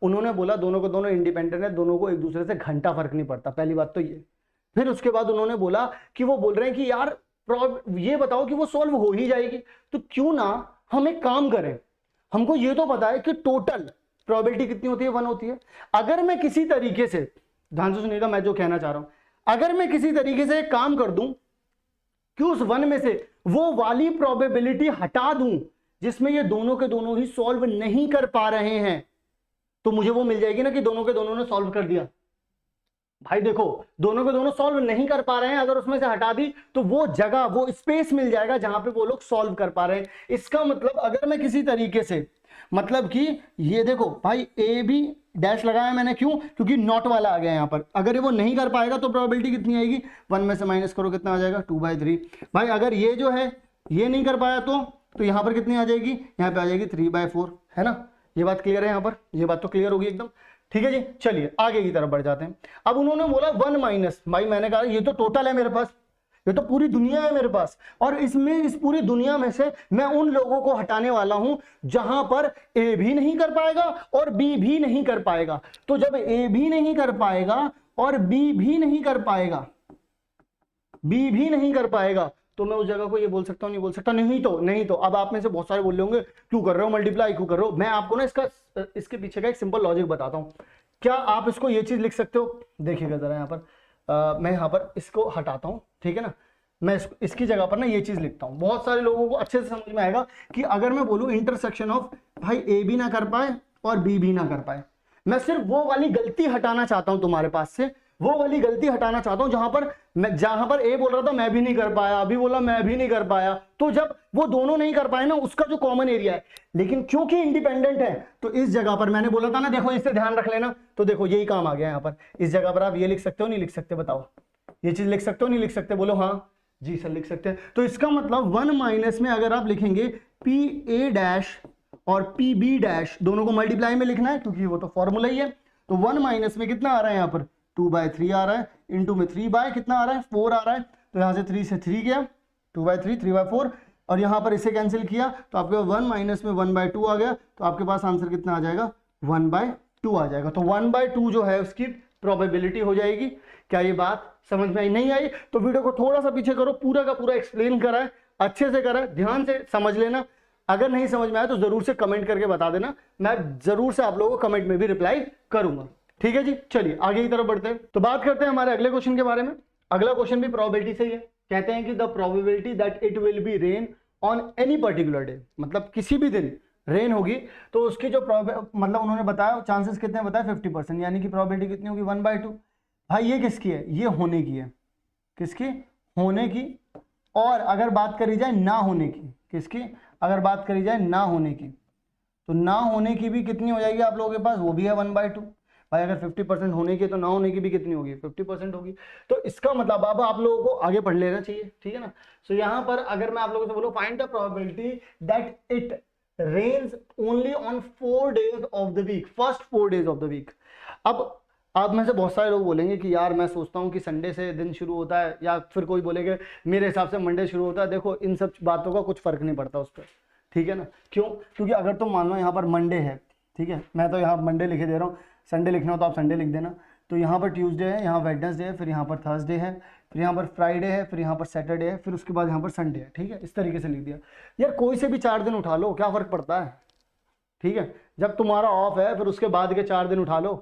A: उन्होंने बोला दोनों को दोनों इंडिपेंडेंट है, दोनों को एक दूसरे से घंटा फर्क नहीं पड़ता, पहली बात तो ये। फिर उसके बाद उन्होंने बोला कि वो बोल रहे हैं कि यार ये बताओ कि वो सॉल्व हो ही जाएगी, तो क्यों ना हम एक काम करें, हमको ये तो पता है कि टोटल प्रोबेबिलिटी कितनी होती है, 1 होती है। अगर मैं किसी तरीके से, ध्यान से सुनिएगा मैं जो कहना चाह रहा हूं, अगर मैं किसी तरीके से एक काम कर दूं कि उस 1 में से वो वाली प्रोबेबिलिटी हटा दूं जिसमें ये दोनों के दोनों ही सॉल्व नहीं कर पा रहे हैं, तो मुझे वो मिल जाएगी ना कि दोनों के दोनों ने सॉल्व कर दिया। भाई देखो, दोनों के दोनों सॉल्व नहीं कर पा रहे हैं, अगर उसमें से हटा दी तो वो जगह, वो स्पेस मिल जाएगा जहां पे वो लोग सॉल्व कर पा रहे हैं। इसका मतलब अगर मैं किसी तरीके से, मतलब कि ये देखो भाई, ए बी डैश लगाया मैंने, क्यों, क्योंकि नॉट वाला आ गया यहां पर। अगर ये वो नहीं कर पाएगा तो प्रोबेबिलिटी कितनी आएगी, 1 में से माइनस करो कितना आ जाएगा, 2/3। भाई अगर ये जो है ये नहीं कर पाया तो यहां पर कितनी आ जाएगी, यहां पे आ जाएगी 3/4, है ना। ये बात क्लियर है, यहां पर ये बात तो क्लियर होगी एकदम, ठीक है जी। चलिए आगे की तरफ बढ़ जाते हैं। अब उन्होंने बोला 1 माइनस, भाई मैंने कहा ये तो टोटल है मेरे पास, ये तो पूरी दुनिया है मेरे पास, और इसमें इस पूरी दुनिया में से मैं उन लोगों को हटाने वाला हूं जहां पर ए भी नहीं कर पाएगा और बी भी नहीं कर पाएगा। तो जब ए भी नहीं कर पाएगा और बी भी नहीं कर पाएगा, तो मैं उस जगह को ये बोल सकता हूं, नहीं बोल सकता, नहीं तो अब आप में से बहुत सारे बोल रहे होंगे क्यों कर रहे हो मल्टीप्लाई, क्यों कर रहे हो। मैं आपको ना इसके पीछे का एक सिंपल लॉजिक बताता हूं। क्या आप इसको ये चीज लिख सकते हो, देखिएगा जरा यहां पर मैं यहां पर इसको हटाता हूं, ठीक है ना। मैं इसकी जगह पर ना ये चीज लिखता हूं, बहुत सारे लोगों को अच्छे से समझ में आएगा कि अगर मैं बोलूं इंटरसेक्शन ऑफ, भाई ए भी ना कर पाए और बी भी ना कर पाए, मैं सिर्फ वो वाली गलती हटाना चाहता हूं तुम्हारे पास से, वो वाली गलती हटाना चाहता हूं जहां पर ए बोल रहा था मैं भी नहीं कर पाया, अभी बोला मैं भी नहीं कर पाया। तो जब वो दोनों नहीं कर पाए ना, उसका जो कॉमन एरिया है, लेकिन क्योंकि इंडिपेंडेंट है, तो इस जगह पर मैंने बोला था ना, देखो इससे ध्यान रख लेना, तो देखो यही काम आ गया यहां पर। इस जगह पर आप ये लिख सकते हो, नहीं लिख सकते, बताओ ये चीज लिख सकते हो, नहीं लिख सकते, बोलो हाँ जी सर लिख सकते हैं। तो इसका मतलब 1 माइनस में अगर आप लिखेंगे पी ए डैश और पी बी डैश, दोनों को मल्टीप्लाई में लिखना है क्योंकि वो तो फॉर्मूला ही है। तो 1 माइनस में कितना आ रहा है यहाँ पर 2/3 आ रहा है, इंटू में 3 बाय कितना आ रहा है 4 आ रहा है, तो यहाँ से 3 से 3 गया, 2/3 3/4, और यहाँ पर इसे कैंसिल किया तो आपके 1 माइनस में 1/2 आ गया, तो आपके पास आंसर कितना आ जाएगा 1/2 आ जाएगा। तो 1/2 जो है उसकी प्रोबेबिलिटी हो जाएगी। क्या ये बात समझ में आई? नहीं आई तो वीडियो को थोड़ा सा पीछे करो, पूरा का पूरा एक्सप्लेन करा है, अच्छे से करा है, ध्यान से समझ लेना। अगर नहीं समझ में आया तो जरूर से कमेंट करके बता देना, मैं जरूर से आप लोगों को कमेंट में भी रिप्लाई करूंगा, ठीक है जी। चलिए आगे की तरफ बढ़ते हैं, तो बात करते हैं हमारे अगले क्वेश्चन के बारे में। अगला क्वेश्चन भी प्रोबेबिलिटी से ही है, कहते हैं कि the probability that it will be rain on any particular day, मतलब किसी भी दिन रेन होगी तो उसकी जो मतलब उन्होंने बताया चांसेस कितने बताया 50%, यानी कि प्रोबेबिलिटी कितनी होगी 1/2। भाई ये किसकी है? ये होने की है। किसकी? होने की। और अगर बात करी जाए ना होने की, किसकी? अगर बात करी जाए ना होने की, तो ना होने की भी कितनी हो जाएगी आप लोगों के पास? वो भी है 1/2। भाई अगर 50% होने की तो ना होने की भी कितनी होगी, 50% होगी। तो इसका मतलब अब आप लोगों को आगे पढ़ लेना चाहिए, ठीक है ना। सो यहाँ पर अगर मैं आप लोगों से बोलूं find the probability that it rains only on 4 days of the week, first 4 days of the week. अब आप में से बहुत सारे लोग बोलेंगे कि यार मैं सोचता हूँ कि संडे से दिन शुरू होता है, या फिर कोई बोलेगा मेरे हिसाब से मंडे शुरू होता है। देखो इन सब बातों का कुछ फर्क नहीं पड़ता उस पर, ठीक है ना। क्यों? क्योंकि अगर तुम मान लो यहाँ पर मंडे है, ठीक है, मैं तो यहाँ मंडे लिखे दे रहा हूँ, संडे लिखना हो तो आप संडे लिख देना। तो यहाँ पर ट्यूसडे है, यहाँ वेडनेसडे है, फिर यहाँ पर थर्सडे है, फिर यहाँ पर फ्राइडे है, फिर यहाँ पर सैटरडे है, फिर उसके बाद यहाँ पर संडे है, ठीक है। इस तरीके से लिख दिया। यार कोई से भी 4 दिन उठा लो, क्या फर्क पड़ता है, ठीक है। जब तुम्हारा ऑफ है फिर उसके बाद के 4 दिन उठा लो,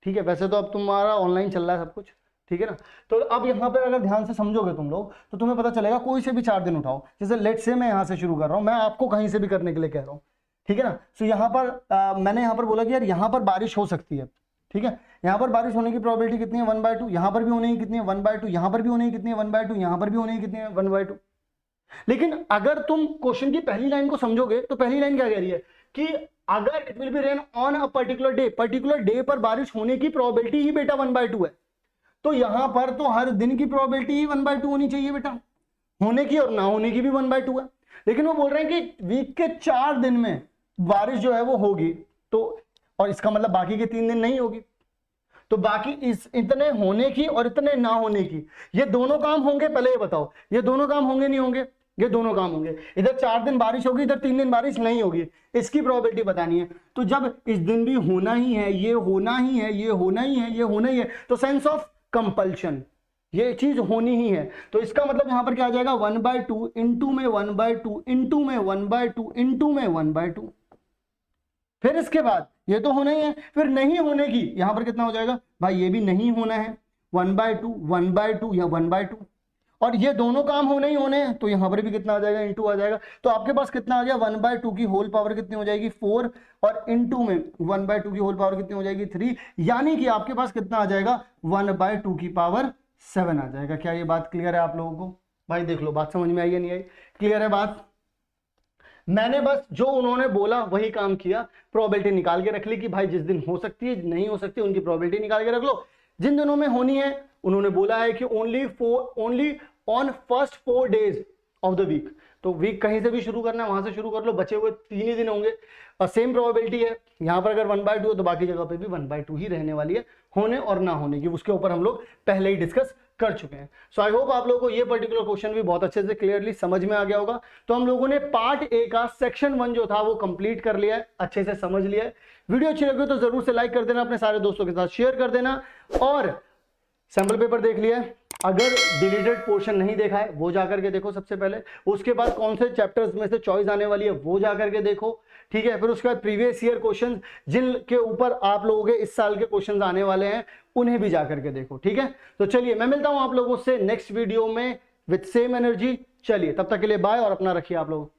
A: ठीक है। वैसे तो अब तुम्हारा ऑनलाइन चल रहा है सब कुछ, ठीक है ना। तो अब यहाँ पर अगर ध्यान से समझोगे तुम लोग तो तुम्हें पता चलेगा कोई से भी 4 दिन उठाओ। जैसे लेट से मैं यहाँ से शुरू कर रहा हूँ, मैं आपको कहीं से भी करने के लिए कह रहा हूँ, ठीक है ना। सो यहाँ पर मैंने यहाँ पर बोला कि यार यहाँ पर बारिश हो सकती है, ठीक है। यहाँ पर बारिश होने की प्रोबेबिलिटी कितनी है, 1/2। यहाँ पर भी होने की कितनी है, 1/2। यहाँ पर भी होने की कितनी है, 1/2। यहाँ पर भी होने की कितनी है, 1/2। लेकिन अगर तुम क्वेश्चन की पहली लाइन को समझोगे तो पहली लाइन क्या कह रही है कि अगर it will be rain on a particular day पर बारिश होने की प्रोबेबिलिटी ही बेटा 1/2 है। तो यहां पर तो हर दिन की प्रोबेबिलिटी ही 1/2 होनी चाहिए बेटा, होने की और ना होने की भी 1/2 है। लेकिन वो बोल रहे हैं कि वीक के 4 दिन में बारिश जो है वो होगी, तो और इसका मतलब बाकी के 3 दिन नहीं होगी। तो बाकी इस इतने होने की और इतने ना होने की, ये दोनों काम होंगे? पहले ये बताओ, ये दोनों काम होंगे नहीं होंगे? ये दोनों काम होंगे। इधर 4 दिन बारिश होगी, इधर 3 दिन बारिश नहीं होगी, इसकी प्रोबेबिलिटी बतानी है। तो जब इस दिन भी होना ही है, ये होना ही है, ये होना ही है, ये होना ही है, तो सेंस ऑफ कंपल्शन, ये चीज होनी ही है। तो इसका मतलब यहां पर क्या आ जाएगा, 1/2 इंटू में 1/2 इंटू में 1/2 इंटू में 1/2। फिर इसके बाद ये तो होना ही है, फिर नहीं होने की यहां पर कितना हो जाएगा भाई, ये भी नहीं होना है, 1/2 1/2 या 1/2। और ये दोनों काम होने ही होने हैं, तो यहां पर भी कितना आ जाएगा, इंटू आ जाएगा। तो आपके पास कितना आ गया, 1/2 की होल पावर कितनी हो जाएगी, 4, और इंटू में 1/2 की होल पावर कितनी हो जाएगी, 3। यानी कि आपके पास कितना आ जाएगा, 1/2 की पावर 7 आ जाएगा। क्या ये बात क्लियर है आप लोगों को? भाई देख लो, बात समझ में आई या नहीं आई? क्लियर है बात? मैंने बस जो उन्होंने बोला वही काम किया, प्रोबेबिलिटी निकाल के रख ली कि भाई जिस दिन हो सकती है, नहीं हो सकती, उनकी प्रोबेबिलिटी निकाल के रख लो। जिन दिनों में होनी है उन्होंने बोला है कि only on first 4 days of the week. तो वीक कहीं से भी शुरू करना है वहां से शुरू कर लो, बचे हुए 3 ही दिन होंगे और सेम प्रोबेबिलिटी है। यहां पर अगर 1/2 है तो बाकी जगह पे भी 1/2 ही रहने वाली है, होने और ना होने की। उसके ऊपर हम लोग पहले ही डिस्कस कर चुके हैं। सो आई होप आप लोगों को ये पर्टिकुलर क्वेश्चन भी बहुत अच्छे से क्लियरली समझ में आ गया होगा। तो हम लोगों ने पार्ट ए का सेक्शन 1 जो था वो कंप्लीट कर लिया है, अच्छे से समझ लिया है। वीडियो अच्छी लगी तो जरूर से लाइक कर देना, अपने सारे दोस्तों के साथ शेयर कर देना। और सैंपल पेपर देख लिया है, अगर डिलीटेड पोर्शन नहीं देखा है वो जाकर के देखो सबसे पहले। उसके बाद कौन से चैप्टर्स में से चॉइस आने वाली है वो जाकर के देखो, ठीक है। फिर उसके बाद प्रीवियस ईयर क्वेश्चन जिनके ऊपर आप लोगों के इस साल के क्वेश्चन आने वाले हैं उन्हें भी जाकर के देखो, ठीक है। तो चलिए मैं मिलता हूं आप लोगों से नेक्स्ट वीडियो में विद सेम एनर्जी। चलिए तब तक के लिए बाय और अपना रखिए आप लोग।